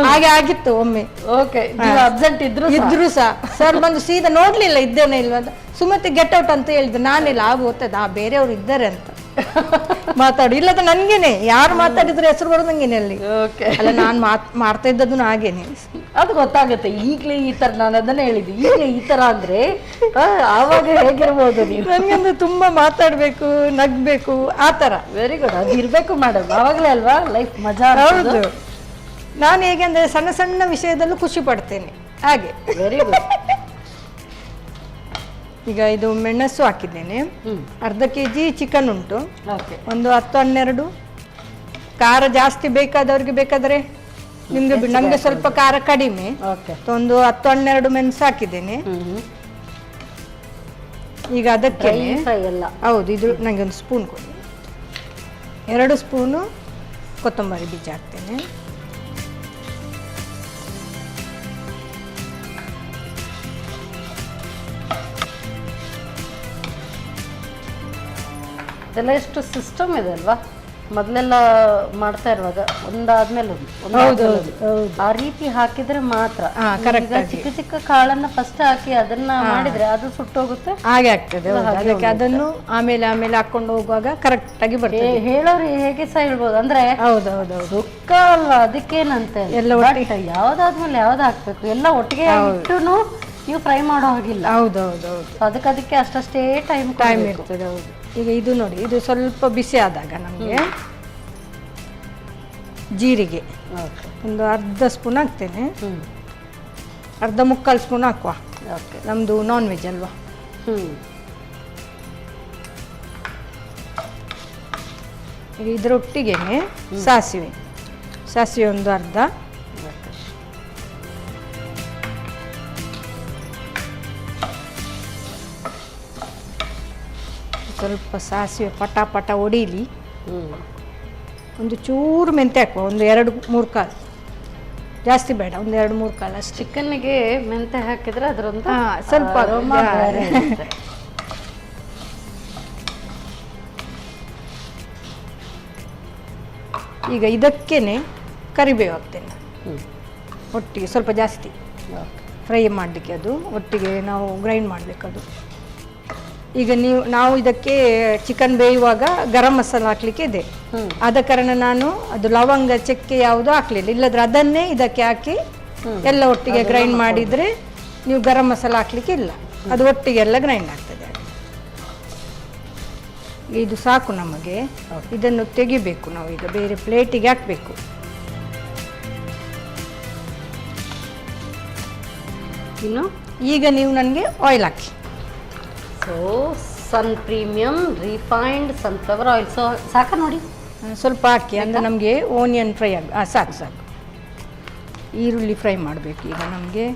ಹಾಗೆ ಆಗಿತ್ತು ಒಮ್ಮೆ. ಓಕೆ, ಅಬ್ಸೆಂಟ್ ಇದ್ರು ಸಹ ಸರ್ ಬಂದು ಸೀದಾ ನೋಡ್ಲಿಲ್ಲ ಇದ್ದೇನೆ ಇಲ್ವಾ ಅಂತ, ಸುಮತಿ ಗೆಟ್ ಔಟ್ ಅಂತ ಹೇಳಿದ್ರು. ನಾನಿಲ್ಲ, ಆಗ ಗೊತ್ತದ ಬೇರೆಯವ್ರು ಇದ್ದಾರೆ ಅಂತ ಮಾತಾಡಿ. ಇಲ್ಲದ ನನ್ಗೇನೆ ಯಾರು ಮಾತಾಡಿದ್ರೆ ಹೆಸರು ಬರೋದು ನಂಗೇನೆ ಅಲ್ಲಿ. ಅಲ್ಲ, ನಾನು ಮಾಡ್ತಾ ಇದ್ದದ್ದು ಹಾಗೇನೆ. ಅದು ಗೊತ್ತಾಗುತ್ತೆ. ಈಗಲೇ ಈ ಥರ, ನಾನು ಅದನ್ನೇ ಹೇಳಿದ್ದು, ಈಗಲೇ ಈ ಥರ ಅಂದರೆ ಆವಾಗ ಹೇಗಿರ್ಬೋದು ನೀವು? ನನಗಂದ್ರೆ ತುಂಬಾ ಮಾತಾಡ್ಬೇಕು, ನಗ್ಬೇಕು, ಆ ಥರ. ವೆರಿ ಗುಡ್, ಅದು ಇರಬೇಕು ಮೇಡಮ್, ಆವಾಗಲೇ ಅಲ್ವಾ ಲೈಫ್ ಮಜಾ. ಹೌದು. ನಾನು ಹೇಗೆ ಅಂದ್ರೆ ಸಣ್ಣ ಸಣ್ಣ ವಿಷಯದಲ್ಲೂ ಖುಷಿ ಪಡ್ತೇನೆ ಹಾಗೆ. Very good. ಈಗ ಇದು ಮೆಣಸು ಹಾಕಿದ್ದೇನೆ, ಅರ್ಧ kg ಚಿಕನ್ ಉಂಟು, ಒಂದು 10-12. ಖಾರ ಜಾಸ್ತಿ ಬೇಕಾದವ್ರಿಗೆ ಬೇಕಾದ್ರೆ ನಿಮ್ಗೆ ನಮ್ಗೆ ಸ್ವಲ್ಪ ಖಾರ ಕಡಿಮೆ, ಒಂದು 10-12 ಮೆಣಸು ಹಾಕಿದ್ದೇನೆ. ಈಗ ಅದಕ್ಕೆ ಹೌದು, ಇದು ನಂಗೆ ಒಂದು ಸ್ಪೂನ್ ಕೊಡಿ. 2 ಸ್ಪೂನು ಕೊತ್ತಂಬರಿ ಬೀಜ ಹಾಕ್ತೇನೆ. ಇದೆಲ್ಲ ಎಷ್ಟು ಸಿಸ್ಟಮ್ ಇದೆ ಅಲ್ವಾ? ಮೊದಲೆಲ್ಲ ಮಾಡ್ತಾ ಇರುವಾಗ ಒಂದಾದ್ಮೇಲೆ ಆ ರೀತಿ ಹಾಕಿದ್ರೆ ಮಾತ್ರ. ಚಿಕ್ಕ ಚಿಕ್ಕ ಕಾಳನ್ನ ಫಸ್ಟ್ ಹಾಕಿ ಅದನ್ನ ಮಾಡಿದ್ರೆ ಅದು ಸುಟ್ಟೋಗುತ್ತೆ, ಹಾಗೆ ಆಗ್ತದೆ. ಅದನ್ನು ಆಮೇಲೆ ಆಮೇಲೆ ಹಾಕೊಂಡು ಹೋಗುವಾಗ ಕರೆಕ್ಟ್ ಆಗಿ ಬರ್ತದೆ. ಹೇಳೋರು ಹೇಗೆ ಸಹ ಹೇಳ್ಬೋದು ಅಂದ್ರೆ ಹೌದೌದು, ಸುಕ್ಕ ಅಲ್ಲ ಅದಕ್ಕೇನಂತೆ ಎಲ್ಲ ಒಟ್ಟಿಗೆ ಯಾವ್ದಾದ್ಮೇಲೆ ಯಾವ್ದು ಹಾಕ್ಬೇಕು, ಎಲ್ಲ ಒಟ್ಟಿಗೆ ಇಟ್ಟುನು ನೀವು ಫ್ರೈ ಮಾಡೋ ಹಾಗಿಲ್ಲ. ಹೌದೌದು, ಅದಕ್ಕೆ ಅಷ್ಟೇ ಟೈಮ್ ಇರ್ತದೆ. ಹೌದು. ಈಗ ಇದು ನೋಡಿ, ಇದು ಸ್ವಲ್ಪ ಬಿಸಿ ಆದಾಗ ನಮಗೆ ಜೀರಿಗೆ ಒಂದು ಅರ್ಧ ಸ್ಪೂನ್ ಹಾಕ್ತೇನೆ, ಅರ್ಧ ಮುಕ್ಕಾಲು ಸ್ಪೂನ್ ಹಾಕುವ. ನಮ್ದು ನಾನ್ ವೆಜ್ ಅಲ್ವಾ. ಈಗ ಇದರೊಟ್ಟಿಗೆನೆ ಸಾಸಿವೆ ಒಂದು ಅರ್ಧ, ಸ್ವಲ್ಪ ಸಾಸಿವೆ ಪಟ ಒಡೀಲಿ. ಒಂದು ಚೂರು ಮೆಂತೆ ಹಾಕುವ, ಒಂದು 2-3 ಕಾಳು, ಜಾಸ್ತಿ ಬೇಡ, ಒಂದು 2-3 ಕಾಳು ಅಷ್ಟು. ಚಿಕನ್ನಿಗೆ ಮೆಂತೆ ಹಾಕಿದ್ರೆ ಅದರೊಂದು ಸ್ವಲ್ಪ ಈಗ ಇದಕ್ಕೇನೆ ಕರಿಬೇವು ಹಾಕ್ತೇನೆ ಒಟ್ಟಿಗೆ, ಸ್ವಲ್ಪ ಜಾಸ್ತಿ ಫ್ರೈ ಮಾಡಲಿಕ್ಕೆ. ಅದು ಒಟ್ಟಿಗೆ ನಾವು ಗ್ರೈಂಡ್ ಮಾಡಬೇಕದು. ಈಗ ನಾವು ಇದಕ್ಕೆ ಚಿಕನ್ ಬೇಯುವಾಗ ಗರಂ ಮಸಾಲ ಹಾಕ್ಲಿಕ್ಕೆ ಇದೆ, ಆದ ಕಾರಣ ನಾನು ಅದು ಲವಂಗ ಚಕ್ಕೆ ಯಾವುದು ಹಾಕ್ಲಿಲ್ಲ. ಇಲ್ಲದ್ರೆ ಅದನ್ನೇ ಇದಕ್ಕೆ ಹಾಕಿ ಎಲ್ಲ ಒಟ್ಟಿಗೆ ಗ್ರೈಂಡ್ ಮಾಡಿದ್ರೆ ನೀವು ಗರಂ ಮಸಾಲ ಹಾಕ್ಲಿಕ್ಕೆ ಇಲ್ಲ, ಅದು ಒಟ್ಟಿಗೆ ಎಲ್ಲ ಗ್ರೈಂಡ್ ಆಗ್ತದೆ. ಇದು ಸಾಕು ನಮಗೆ. ಇದನ್ನು ತೆಗಿಬೇಕು ನಾವು, ಈಗ ಬೇರೆ ಪ್ಲೇಟಿಗೆ ಹಾಕಬೇಕು. ಇನ್ನು ಈಗ ನೀವು ನನಗೆ ಆಯಿಲ್ ಹಾಕಿ. So sun premium refined sunflower oil. So ಸಾಕ ನೋಡಿ, ಸ್ವಲ್ಪ ಹಾಕಿ, ಅಂದರೆ ನಮಗೆ ಓನಿಯನ್ ಫ್ರೈ ಸಾಕು. ಈರುಳ್ಳಿ ಫ್ರೈ ಮಾಡಬೇಕು. ಈಗ ನಮಗೆ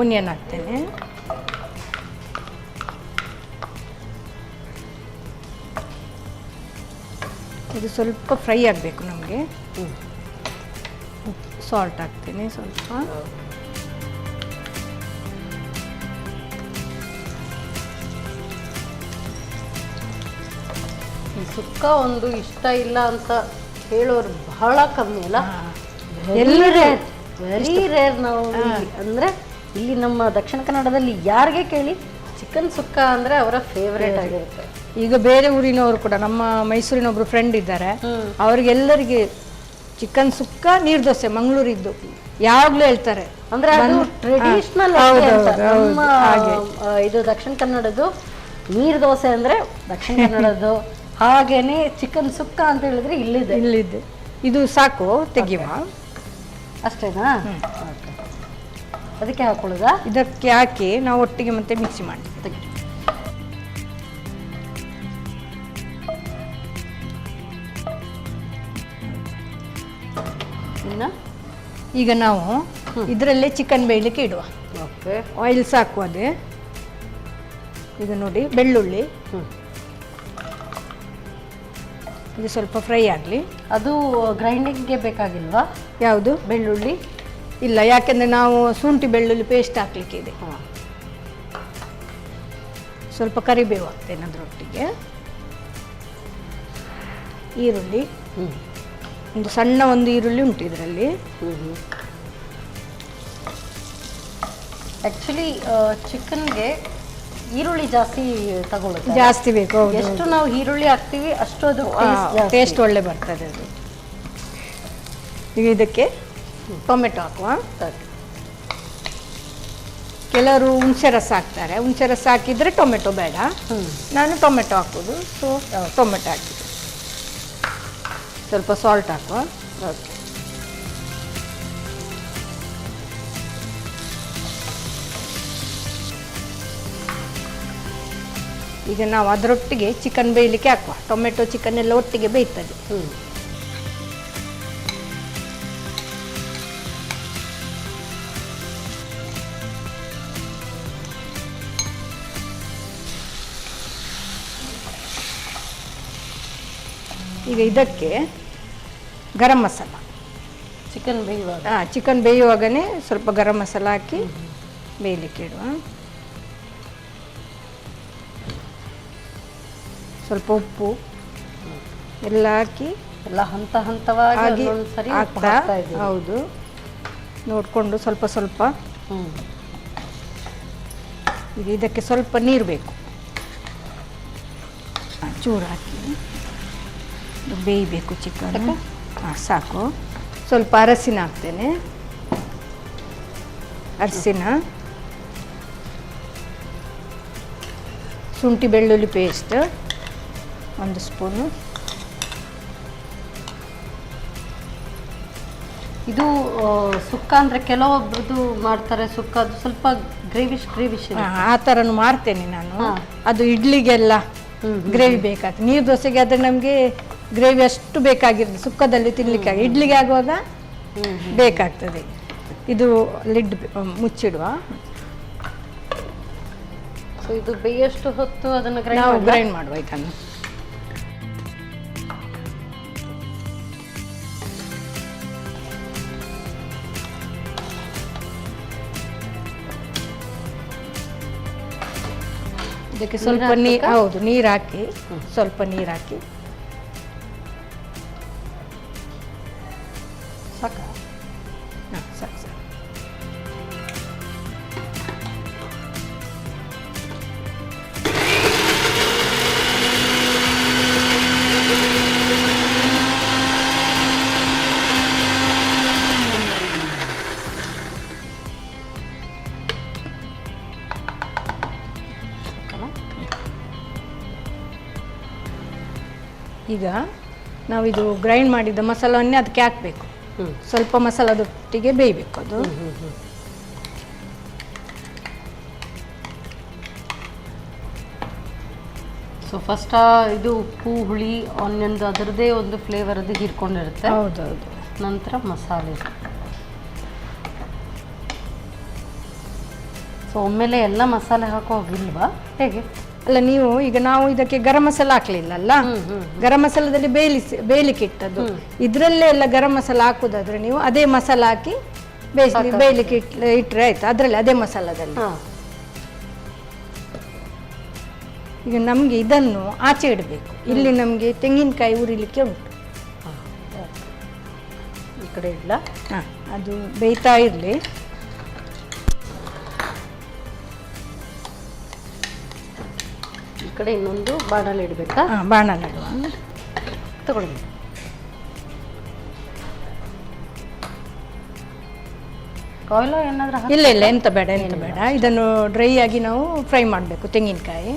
ಓನಿಯನ್ ಹಾಕ್ತೇನೆ. ಇದು ಸ್ವಲ್ಪ ಫ್ರೈ ಆಗಬೇಕು ನಮಗೆ. ಸಾಲ್ಟ್ ಹಾಕ್ತೇನೆ ಸ್ವಲ್ಪ. ಈ ಸುಕ್ಕ ಒಂದು ಇಷ್ಟ ಇಲ್ಲ ಅಂತ ಹೇಳೋರು ಬಹಳ ಕಮ್ಮಿ ಅಲ್ಲ. ವೆರಿ ರೇರ್ ನಾವು ಅಂದರೆ ಇಲ್ಲಿ ನಮ್ಮ ದಕ್ಷಿಣ ಕನ್ನಡದಲ್ಲಿ ಯಾರಿಗೆ ಕೇಳಿ ಚಿಕನ್ ಸುಕ್ಕ ಅಂದರೆ ಅವರ ಫೇವ್ರೇಟ್ ಆಗಿರುತ್ತೆ. ಈಗ ಬೇರೆ ಊರಿನವರು ಕೂಡ ನಮ್ಮ ಮೈಸೂರಿನೊಬ್ರು ಫ್ರೆಂಡ್ ಇದ್ದಾರೆ, ಅವ್ರಿಗೆಲ್ಲರಿಗೆ ಚಿಕನ್ ಸುಕ್ಕ ನೀರು ದೋಸೆ ಮಂಗಳೂರಿದ್ದು ಯಾವಾಗಲೂ ಹೇಳ್ತಾರೆ. ಅಂದ್ರೆ ಅದು ಟ್ರೆಡಿಷನಲ್. ಇದು ದಕ್ಷಿಣ ಕನ್ನಡದ್ದು ನೀರು ದೋಸೆ ಅಂದ್ರೆ ದಕ್ಷಿಣ ಕನ್ನಡದ್ದು, ಹಾಗೇನೆ ಚಿಕನ್ ಸುಕ್ಕ ಅಂತ ಹೇಳಿದ್ರೆ ಇಲ್ಲಿದೆ. ಇದು ಸಾಕು ತೆಗಿಯುವ ಅಷ್ಟೇನಾ? ಅದಕ್ಕೆ ಹಾಕೊಳ್ಳೋದಾ? ಇದಕ್ಕೆ ಹಾಕಿ ನಾವು ಒಟ್ಟಿಗೆ ಮತ್ತೆ ಮಿಕ್ಸಿ ಮಾಡಿ ತೆಗಿ. ಈಗ ನಾವು ಇದರಲ್ಲೇ ಚಿಕನ್ ಬೇಯಲಿಕ್ಕೆ ಇಡುವ. ಓಕೆ, ಆಯಿಲ್ ಸಾಕು ಅದೇ. ಈಗ ನೋಡಿ ಬೆಳ್ಳುಳ್ಳಿ ಇದು ಸ್ವಲ್ಪ ಫ್ರೈ ಆಗಲಿ. ಅದು ಗ್ರೈಂಡಿಂಗ್ಗೆ ಬೇಕಾಗಿಲ್ವಾ? ಯಾವುದು? ಬೆಳ್ಳುಳ್ಳಿ ಇಲ್ಲ, ಯಾಕೆಂದರೆ ನಾವು ಶುಂಠಿ ಬೆಳ್ಳುಳ್ಳಿ ಪೇಸ್ಟ್ ಹಾಕ್ಲಿಕ್ಕೆ ಇದೆ. ಸ್ವಲ್ಪ ಕರಿಬೇವು ಹಾಕ್ತೇನೆ ಅದರೊಟ್ಟಿಗೆ. ಈರುಳ್ಳಿ ಒಂದು ಸಣ್ಣ ಒಂದು ಈರುಳ್ಳಿ ಉಂಟು ಇದರಲ್ಲಿ. ಆ್ಯಕ್ಚುಲಿ ಚಿಕನ್ಗೆ ಈರುಳ್ಳಿ ಜಾಸ್ತಿ ತಗೊಳ್ಳುತ್ತೆ, ಜಾಸ್ತಿ ಬೇಕು. ಎಷ್ಟು ನಾವು ಈರುಳ್ಳಿ ಹಾಕ್ತೀವಿ ಅಷ್ಟು ಅದು ಟೇಸ್ಟ್ ಒಳ್ಳೆ ಬರ್ತದೆ ಅದು. ಈಗ ಇದಕ್ಕೆ ಟೊಮೆಟೊ ಹಾಕುವ. ಕೆಲವರು ಹುಣಸೆ ರಸ ಹಾಕ್ತಾರೆ, ಹುಣಸೆ ರಸ ಹಾಕಿದರೆ ಟೊಮೆಟೊ ಬೇಡ. ನಾನು ಟೊಮೆಟೊ ಹಾಕೋದು, ಸೊ ಟೊಮೆಟೊ ಹಾಕಿದೆ. ಸ್ವಲ್ಪ ಸಾಲ್ಟ್ ಹಾಕುವ. ಈಗ ನಾವು ಅದರೊಟ್ಟಿಗೆ ಚಿಕನ್ ಬೇಯಲಿಕ್ಕೆ ಹಾಕುವ. ಟೊಮೆಟೊ ಚಿಕನ್ ಎಲ್ಲ ಒಟ್ಟಿಗೆ ಬೇಯ್ತದೆ. ಈಗ ಇದಕ್ಕೆ ಗರಂ ಮಸಾಲ, ಚಿಕನ್ ಬೇಯುವಾಗ ಚಿಕನ್ ಬೇಯುವಾಗನೇ ಸ್ವಲ್ಪ ಗರಂ ಮಸಾಲ ಹಾಕಿ ಬೇಯಲಿಕ್ಕೆ ಇಡುವ. ಸ್ವಲ್ಪ ಉಪ್ಪು ಎಲ್ಲ ಹಾಕಿ ಎಲ್ಲ ಹಂತ ಹಂತವಾಗಿ ಸರಿ ಹಾಕ್ತಾ. ಹೌದು, ನೋಡಿಕೊಂಡು ಸ್ವಲ್ಪ ಸ್ವಲ್ಪ. ಈಗ ಇದಕ್ಕೆ ಸ್ವಲ್ಪ ನೀರು ಬೇಕು, ಚೂರು ಹಾಕಿ ಬೇಯಬೇಕು ಚಿಕನ್. ಸಾಕು. ಸ್ವಲ್ಪ ಅರಸಿನ ಹಾಕ್ತೇನೆ. ಅರಸಿನ, ಶುಂಠಿ ಬೆಳ್ಳುಳ್ಳಿ ಪೇಸ್ಟ್ 1 ಸ್ಪೂನು. ಇದು ಸುಕ್ಕ ಅಂದರೆ ಕೆಲವೊಬ್ರದ್ದು ಮಾಡ್ತಾರೆ ಸುಕ್ಕ, ಅದು ಸ್ವಲ್ಪ ಗ್ರೇವಿಶ್ ಆ ಥರನೂ ಮಾಡ್ತೇನೆ ನಾನು. ಅದು ಇಡ್ಲಿಗೆಲ್ಲ ಗ್ರೇವಿ ಬೇಕಾಗ್ತದೆ. ನೀರು ದೋಸೆಗೆ ಆದರೆ ನಮಗೆ ಗ್ರೇವಿ ಅಷ್ಟು ಬೇಕಾಗಿರ್ತದೆ, ಸುಕ್ಕದಲ್ಲಿ ತಿನ್ನಲಿಕ್ಕೆ. ಇಡ್ಲಿಗೆ ಆಗುವಾಗ ಬೇಕಾಗ್ತದೆ. ಇದು ಲಿಡ್ ಮುಚ್ಚಿಡುವ. ಸೊ ಇದು ಬೇಯಷ್ಟು ಹೊತ್ತು ಅದನ್ನು ಗ್ರೈಂಡ್ ಮಾಡುವ ಇದನ್ನು. ಇದಕ್ಕೆ ಸ್ವಲ್ಪ ನೀರು, ಹೌದು ನೀರು ಹಾಕಿ, ಸ್ವಲ್ಪ ನೀರು ಹಾಕಿ. ಸಾಕ? ಸಾಕು ಸಾಕು. ಈಗ ನಾವಿದು ಗ್ರೈಂಡ್ ಮಾಡಿದ ಮಸಾಲವನ್ನೇ ಅದಕ್ಕೆ ಹಾಕಬೇಕು. ಸ್ವಲ್ಪ ಮಸಾಲದೊಟ್ಟಿಗೆ ಬೇಯಬೇಕು ಅದು. ಸೊ ಫಸ್ಟ್ ಇದು ಉಪ್ಪು ಹುಳಿ ಆನಿಯನ್ದು ಅದರದ್ದೇ ಒಂದು ಫ್ಲೇವರ್ ಅದು ಹೀರ್ಕೊಂಡಿರುತ್ತೆ. ಹೌದೌದು. ನಂತರ ಮಸಾಲೆ. ಸೊ ಒಮ್ಮೆಲೆ ಎಲ್ಲ ಮಸಾಲೆ ಹಾಕೋಗಿಲ್ವಾ ಹೇಗೆ? ಅಲ್ಲ, ನೀವು ಈಗ ನಾವು ಇದಕ್ಕೆ ಗರಂ ಮಸಾಲ ಹಾಕ್ಲಿಲ್ಲಲ್ಲ, ಗರಂ ಮಸಾಲದಲ್ಲಿ ಬೇಯಲಿಕ್ಕೆ ಇಟ್ಟದ್ದು. ಇದರಲ್ಲೇ ಎಲ್ಲ ಗರಂ ಮಸಾಲ ಹಾಕುದಾದ್ರೆ ನೀವು ಅದೇ ಮಸಾಲ ಹಾಕಿ ಬೇಯಲಿಕ್ಕೆ ಇಟ್ಟರೆ ಆಯ್ತು. ಅದರಲ್ಲಿ ಅದೇ ಮಸಾಲದಲ್ಲಿ. ಈಗ ನಮಗೆ ಇದನ್ನು ಆಚೆ ಇಡಬೇಕು. ಇಲ್ಲಿ ನಮಗೆ ತೆಂಗಿನಕಾಯಿ ಉರಿಲಿಕ್ಕೆ ಉಂಟು. ಈ ಕಡೆ ಇಡ್ಲ. ಅದು ಬೇಯ್ತಾ ಇರಲಿ. ಕಡೆ ಇನ್ನೊಂದು ಬಾಣಲೆ ಇಡಬೇಕಾ? ಬಾಣಲೆ ಇಡುವ. ತಗೊಳ್ಳಿ. ಆಯಿಲ್ ಏನಾದರೂ ಇಲ್ಲ ಇಲ್ಲ, ಎಂತ ಬೇಡ ಇದನ್ನು ಡ್ರೈ ಆಗಿ ನಾವು ಫ್ರೈ ಮಾಡಬೇಕು ತೆಂಗಿನಕಾಯಿ.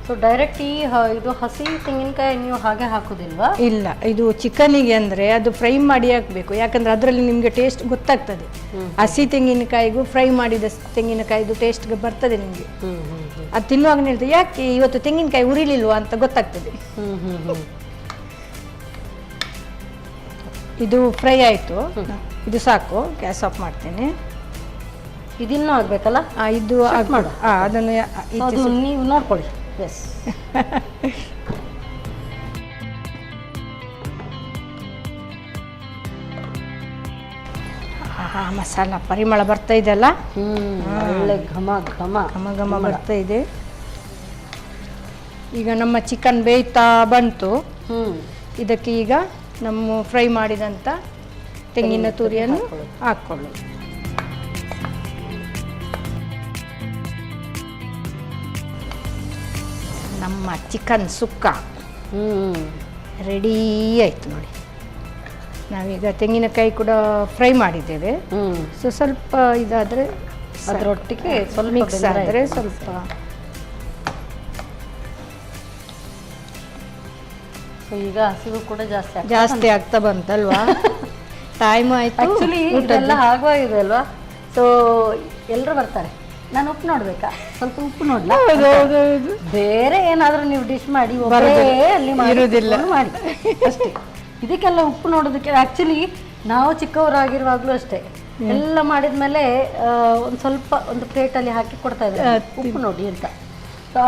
ಸೊ ಡೈರೆಕ್ಟ್ ಇದು ಹಸಿ ತೆಂಗಿನಕಾಯಿ ನೀವು ಹಾಗೆ ಹಾಕೋದಿಲ್ವಾ? ಇಲ್ಲ, ಇದು ಚಿಕನಿಗೆ ಅಂದರೆ ಅದು ಫ್ರೈ ಮಾಡಿ ಹಾಕಬೇಕು, ಯಾಕಂದ್ರೆ ಅದರಲ್ಲಿ ನಿಮಗೆ ಟೇಸ್ಟ್ ಗೊತ್ತಾಗ್ತದೆ. ಹಸಿ ತೆಂಗಿನಕಾಯಿಗೂ ಫ್ರೈ ಮಾಡಿದ ತೆಂಗಿನಕಾಯಿದು ಟೇಸ್ಟ್ ಬರ್ತದೆ ನಿಮಗೆ. ಅದು ತಿನ್ನುವಾಗ ಹೇಳ್ತದೆ ಯಾಕೆ ಇವತ್ತು ತೆಂಗಿನಕಾಯಿ ಉರಿಲಿಲ್ವಾ ಅಂತ ಗೊತ್ತಾಗ್ತದೆ. ಇದು ಫ್ರೈ ಆಯಿತು, ಇದು ಸಾಕು, ಗ್ಯಾಸ್ ಆಫ್ ಮಾಡ್ತೇನೆ. ಇದಿನ್ನೂ ಆಗಬೇಕಲ್ಲ? ಇದು ಮಾಡು. ಅದನ್ನು ನೀವು ನೋಡ್ಕೊಳ್ಳಿ. ಎಸ್. ಮಸಾಲ ಪರಿಮಳ ಬರ್ತಾ ಇದೆಯಲ್ಲ, ಒಳ್ಳೆ ಘಮ ಘಮ ಘಮ ಘಮ ಬರ್ತಾ ಇದೆ. ಈಗ ನಮ್ಮ ಚಿಕನ್ ಬೇಯ್ತಾ ಬಂತು. ಇದಕ್ಕೆ ಈಗ ನಮ್ಮ ಫ್ರೈ ಮಾಡಿದಂಥ ತೆಂಗಿನ ತುರಿಯನ್ನು ಹಾಕ್ಕೊಳ್ಳು. ನಮ್ಮ ಚಿಕನ್ ಸುಕ್ಕ ರೆಡೀ ಆಯಿತು ನೋಡಿ. ನಾವೀಗ ತೆಂಗಿನಕಾಯಿ ಕೂಡ ಫ್ರೈ ಮಾಡಿದ್ದೇವೆ. ಸೊ ಸ್ವಲ್ಪ ಇದಾದರೆ ಅದರೊಟ್ಟಿಗೆ ಸ್ವಲ್ಪ ಮಿಕ್ಸ್ ಆದರೆ ಸ್ವಲ್ಪ ಈಗ ಹಸಿವು ಕೂಡ ಜಾಸ್ತಿ ಆಗ್ತಾ ಬಂತಲ್ವಾ? ಟೈಮ್ ಆಯಿತು. ಆ್ಯಕ್ಚುಲಿ ಇದೆಲ್ಲ ಆಗುವಾಗಿದೆ ಅಲ್ವಾ? ಸೊ ಎಲ್ಲರೂ ಬರ್ತಾರೆ, ನಾನು ಉಪ್ಪು ನೋಡ್ಬೇಕಾ, ಸ್ವಲ್ಪ ಉಪ್ಪು ನೋಡ್ಲಾ, ಬೇರೆ ಏನಾದರೂ ನೀವು ಡಿಶ್ ಮಾಡಿ ಅಲ್ಲಿ ಇರುವುದಿಲ್ಲ ಮಾಡಿ ಅಷ್ಟೇ. ಇದಕ್ಕೆಲ್ಲ ಉಪ್ಪು ನೋಡೋದಕ್ಕೆ ಆ್ಯಕ್ಚುಲಿ ನಾವು ಚಿಕ್ಕವರಾಗಿರುವಾಗಲೂ ಅಷ್ಟೇ, ಎಲ್ಲ ಮಾಡಿದ್ಮೇಲೆ ಒಂದು ಸ್ವಲ್ಪ ಒಂದು ಪ್ಲೇಟಲ್ಲಿ ಹಾಕಿ ಕೊಡ್ತಾ ಇದ್ದಾರೆ ಉಪ್ಪು ನೋಡಿ ಅಂತ.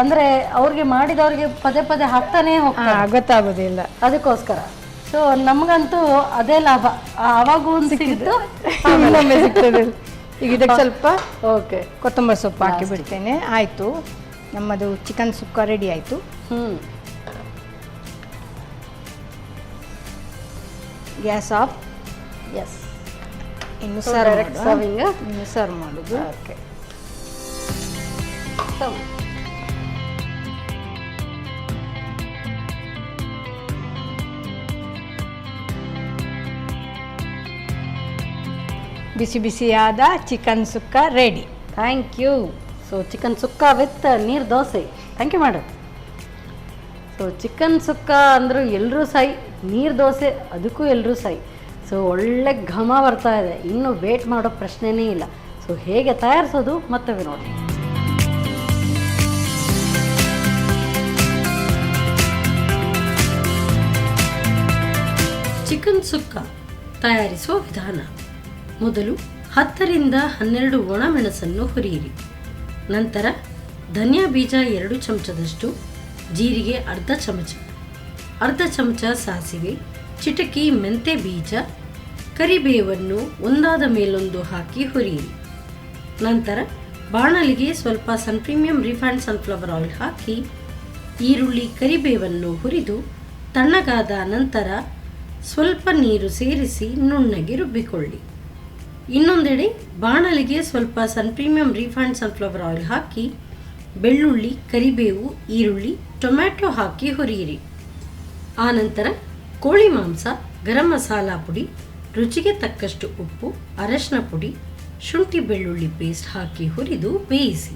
ಅಂದರೆ ಅವ್ರಿಗೆ ಮಾಡಿದವ್ರಿಗೆ ಪದೇ ಪದೇ ಹಾಕ್ತಾನೇ ಹೋಗ್ತಾರೆ, ಗೊತ್ತಾಗೋದಿಲ್ಲ. ಅದಕ್ಕೋಸ್ಕರ ಸೊ ನಮಗಂತೂ ಅದೇ ಲಾಭ. ಆವಾಗ ಒಂದು ಸಿಕ್ಕಿದ್ದು ಸಿಗ್ತದೆ. ಈಗ ಇದಕ್ಕೆ ಸ್ವಲ್ಪ ಓಕೆ ಕೊತ್ತಂಬರಿ ಸೊಪ್ಪು ಹಾಕಿ ಬಿಡ್ತೇನೆ. ಆಯಿತು, ನಮ್ಮದು ಚಿಕನ್ ಸುಕ್ಕ ರೆಡಿ ಆಯಿತು. Gas off. ಎಸ್. ಇನ್ನು ಸರ್ವ್ ಮಾಡೋದು. ಓಕೆ. ಬಿಸಿ ಬಿಸಿಯಾದ chicken sukka ready. Thank you. So chicken sukka with ನೀರು dosa. Thank you madam. So chicken sukka ಅಂದರೂ ಎಲ್ಲರೂ ಸೈ, ನೀರು ದೋಸೆ ಅದಕ್ಕೂ ಎಲ್ಲರೂ ಸೈ. ಸೊ ಒಳ್ಳೆ ಘಮ ಬರ್ತಾ ಇದೆ, ಇನ್ನೂ ವೇಟ್ ಮಾಡೋ ಪ್ರಶ್ನೆನೇ ಇಲ್ಲ. ಸೊ ಹೇಗೆ ತಯಾರಿಸೋದು ಮತ್ತೊಮ್ಮೆ ನೋಡಿ. ಚಿಕನ್ ಸುಕ್ಕ ತಯಾರಿಸುವ ವಿಧಾನ. ಮೊದಲು 10 ರಿಂದ 12 ಒಣಮೆಣಸನ್ನು ಹುರಿಯಿರಿ. ನಂತರ ಧನಿಯಾ ಬೀಜ 2 ಚಮಚದಷ್ಟು, ಜೀರಿಗೆ ಅರ್ಧ ಚಮಚ ಸಾಸಿವೆ, ಚಿಟಕಿ ಮೆಂತೆ ಬೀಜ, ಕರಿಬೇವನ್ನು ಒಂದಾದ ಮೇಲೊಂದು ಹಾಕಿ ಹುರಿಯಿರಿ. ನಂತರ ಬಾಣಲಿಗೆ ಸ್ವಲ್ಪ ಪ್ರೀಮಿಯಂ ರಿಫೈನ್ಡ್ ಸನ್ಫ್ಲವರ್ ಆಯಿಲ್ ಹಾಕಿ ಈರುಳ್ಳಿ ಕರಿಬೇವನ್ನು ಹುರಿದು ತಣ್ಣಗಾದ ನಂತರ ಸ್ವಲ್ಪ ನೀರು ಸೇರಿಸಿ ನುಣ್ಣಗೆ ರುಬ್ಬಿಕೊಳ್ಳಿ. ಇನ್ನೊಂದೆಡೆ ಬಾಣಲಿಗೆ ಸ್ವಲ್ಪ ಪ್ರೀಮಿಯಂ ರಿಫೈನ್ಡ್ ಸನ್ಫ್ಲವರ್ ಆಯಿಲ್ ಹಾಕಿ ಬೆಳ್ಳುಳ್ಳಿ, ಕರಿಬೇವು, ಈರುಳ್ಳಿ, ಟೊಮ್ಯಾಟೊ ಹಾಕಿ ಹುರಿಯಿರಿ. ಆನಂತರ ಕೋಳಿ ಮಾಂಸ, ಗರಂ ಮಸಾಲಾ ಪುಡಿ, ರುಚಿಗೆ ತಕ್ಕಷ್ಟು ಉಪ್ಪು, ಅರಶಿನ ಪುಡಿ, ಶುಂಠಿ ಬೆಳ್ಳುಳ್ಳಿ ಪೇಸ್ಟ್ ಹಾಕಿ ಹುರಿದು ಬೇಯಿಸಿ.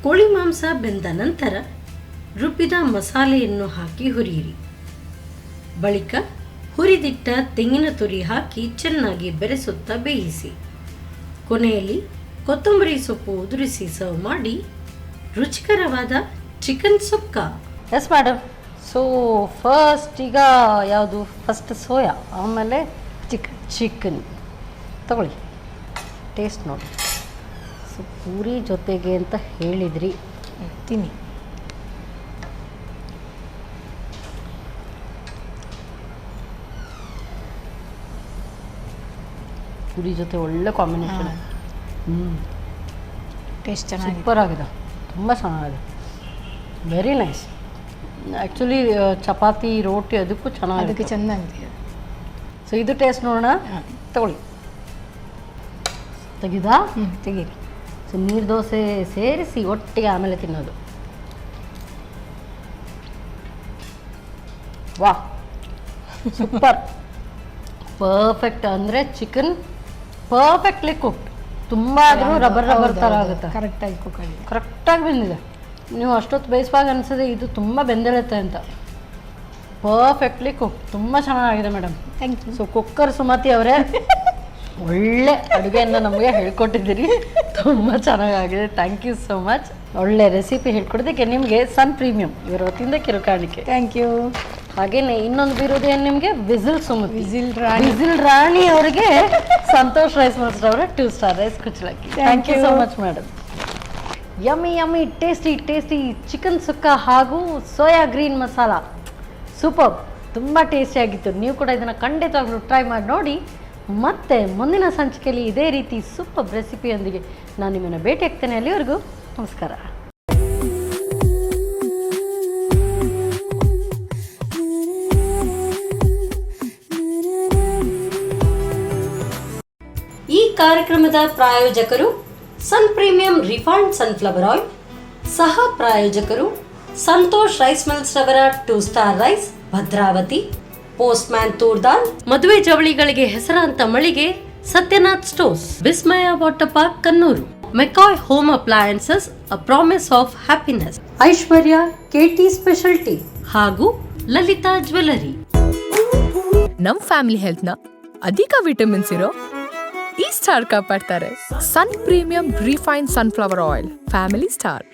ಕೋಳಿ ಮಾಂಸ ಬೆಂದ ನಂತರ ರುಬ್ಬಿದ ಮಸಾಲೆಯನ್ನು ಹಾಕಿ ಹುರಿಯಿರಿ. ಬಳಿಕ ಹುರಿದಿಟ್ಟ ತೆಂಗಿನ ತುರಿ ಹಾಕಿ ಚೆನ್ನಾಗಿ ಬೆರೆಸುತ್ತಾ ಬೇಯಿಸಿ. ಕೊನೆಯಲ್ಲಿ ಕೊತ್ತಂಬರಿ ಸೊಪ್ಪು ಉದುರಿಸಿ ಸರ್ವ್ ಮಾಡಿ ರುಚಿಕರವಾದ chicken sukka. Yes madam. So first ಈಗ ಯಾವುದು? ಫಸ್ಟ್ ಸೋಯಾ, ಆಮೇಲೆ ಚಿಕನ್ ತಗೊಳ್ಳಿ, ಟೇಸ್ಟ್ ನೋಡಿ. ಸೊ ಪೂರಿ ಜೊತೆಗೆ ಅಂತ ಹೇಳಿದ್ರಿ, ತಿನ್ನಿ. ಪೂರಿ ಜೊತೆ ಒಳ್ಳೆ ಕಾಂಬಿನೇಷನ್. ಟೇಸ್ಟ್ ಚೆನ್ನಾಗಿ ಸೂಪರ್ ಆಗಿದೆ, ತುಂಬ ಚೆನ್ನಾಗಿದೆ, ವೆರಿ ನೈಸ್. ಆ್ಯಕ್ಚುಲಿ ಚಪಾತಿ, ರೋಟಿ ಅದಕ್ಕೂ ಅದಕ್ಕೆ ಚೆನ್ನಾಗಿದೆ. ಸೊ ಇದು ಟೇಸ್ಟ್ ನೋಡೋಣ. ತಗೊಳ್ಳಿ. ತೆಗಿದಾ? ತೆಗೀರಿ. ನೀರು ದೋಸೆ ಸೇರಿಸಿ ಒಟ್ಟಿಗೆ ಆಮೇಲೆ ತಿನ್ನೋದು. ವಾ ಸೂಪರ್, ಪರ್ಫೆಕ್ಟ್. ಅಂದರೆ ಚಿಕನ್ ಪರ್ಫೆಕ್ಟ್ಲಿ ಕುಕ್ಡ್, ತುಂಬ ಆದರೂ ರಬ್ಬರ್ ಥರ ಆಗುತ್ತೆ. ಕರೆಕ್ಟಾಗಿ ಕುಕ್ ಆಗಿದೆ, ಕರೆಕ್ಟಾಗಿ ಬೆಂದಿದೆ. ನೀವು ಅಷ್ಟೊತ್ತು ಬೇಯಿಸುವಾಗ ಅನಿಸಿದೆ ಇದು ತುಂಬ ಬೆಂದಿರುತ್ತೆ ಅಂತ. ಪರ್ಫೆಕ್ಟ್ಲಿ ಕುಕ್, ತುಂಬ ಚೆನ್ನಾಗಿದೆ madam. Thank you. So cooker Sumathi ಅವರೇ, ಒಳ್ಳೆ ಅಡುಗೆಯನ್ನು ನಮಗೆ ಹೇಳ್ಕೊಟ್ಟಿದ್ದೀರಿ, ತುಂಬ ಚೆನ್ನಾಗಿದೆ. Thank you so much. ಒಳ್ಳೆ ರೆಸಿಪಿ ಹೇಳ್ಕೊಡೋದಕ್ಕೆ ನಿಮಗೆ ಸನ್ ಪ್ರೀಮಿಯಂ ಇವರ ವತಿಯಿಂದ ಕಿರುಕಾಣಿಕೆ. Thank you. ಹಾಗೇನೆ ಇನ್ನೊಂದು ಬಿರೋದೇನು ನಿಮಗೆ ವಿಸಿಲ್ ಸುಮತಿ, ವಿಸಿಲ್ ರಾಣಿ ಅವರಿಗೆ ಸಂತೋಷ್ ರೈಸ್ ಮಾಸ್ಟರ್ ಅವರ 2 ಸ್ಟಾರ್ ರೈಸ್ ಕುಚ್ಚಲಕ್ಕಿ. Thank you so much madam. Yummy yummy tasty tasty chicken sukka ಹಾಗೂ ಸೋಯಾ ಗ್ರೀನ್ ಮಸಾಲ ಸೂಪರ್, ತುಂಬ ಟೇಸ್ಟಿಯಾಗಿತ್ತು. ನೀವು ಕೂಡ ಇದನ್ನು ಖಂಡಿತವಾಗ್ಲೂ ಟ್ರೈ ಮಾಡಿ ನೋಡಿ. ಮತ್ತೆ ಮುಂದಿನ ಸಂಚಿಕೆಯಲ್ಲಿ ಇದೇ ರೀತಿ ಸೂಪರ್ ರೆಸಿಪಿಯೊಂದಿಗೆ ನಾನು ನಿಮ್ಮನ್ನು ಭೇಟಿ ಆಗ್ತೇನೆ. ಅಲ್ಲಿವರೆಗೂ ನಮಸ್ಕಾರ. ಈ ಕಾರ್ಯಕ್ರಮದ ಪ್ರಾಯೋಜಕರು sun premium refined sunflower oil, ಸಹ ಪ್ರಾಯೋಜಕರು ಸಂತೋಷ್ ರೈಸ್ ಮಿಲ್ಸ್ ರವರ 2 star rice Bhadravati, postman toor dal, ಮದುವೆ ಜವಳಿಗಳಿಗೆ ಹೆಸರಾಂತ ಮಳಿಗೆ Satyanath stores, Vismaya water park Kannur, McCoy home appliances a promise of happiness, Aishwarya KT speciality ಹಾಗೂ ಲಲಿತಾ ಜ್ಯುವೆಲರಿ. ನಮ್ ಫ್ಯಾಮಿಲಿ ಹೆಲ್ತ್ ನ ಅಧಿಕ ವಿಟಮಿನ್ಸ್ ಇರೋ ಈ ಸ್ಟಾರ್ ಕಾಪಾಡ್ತಾರೆ. Sun premium refine sunflower oil, family star.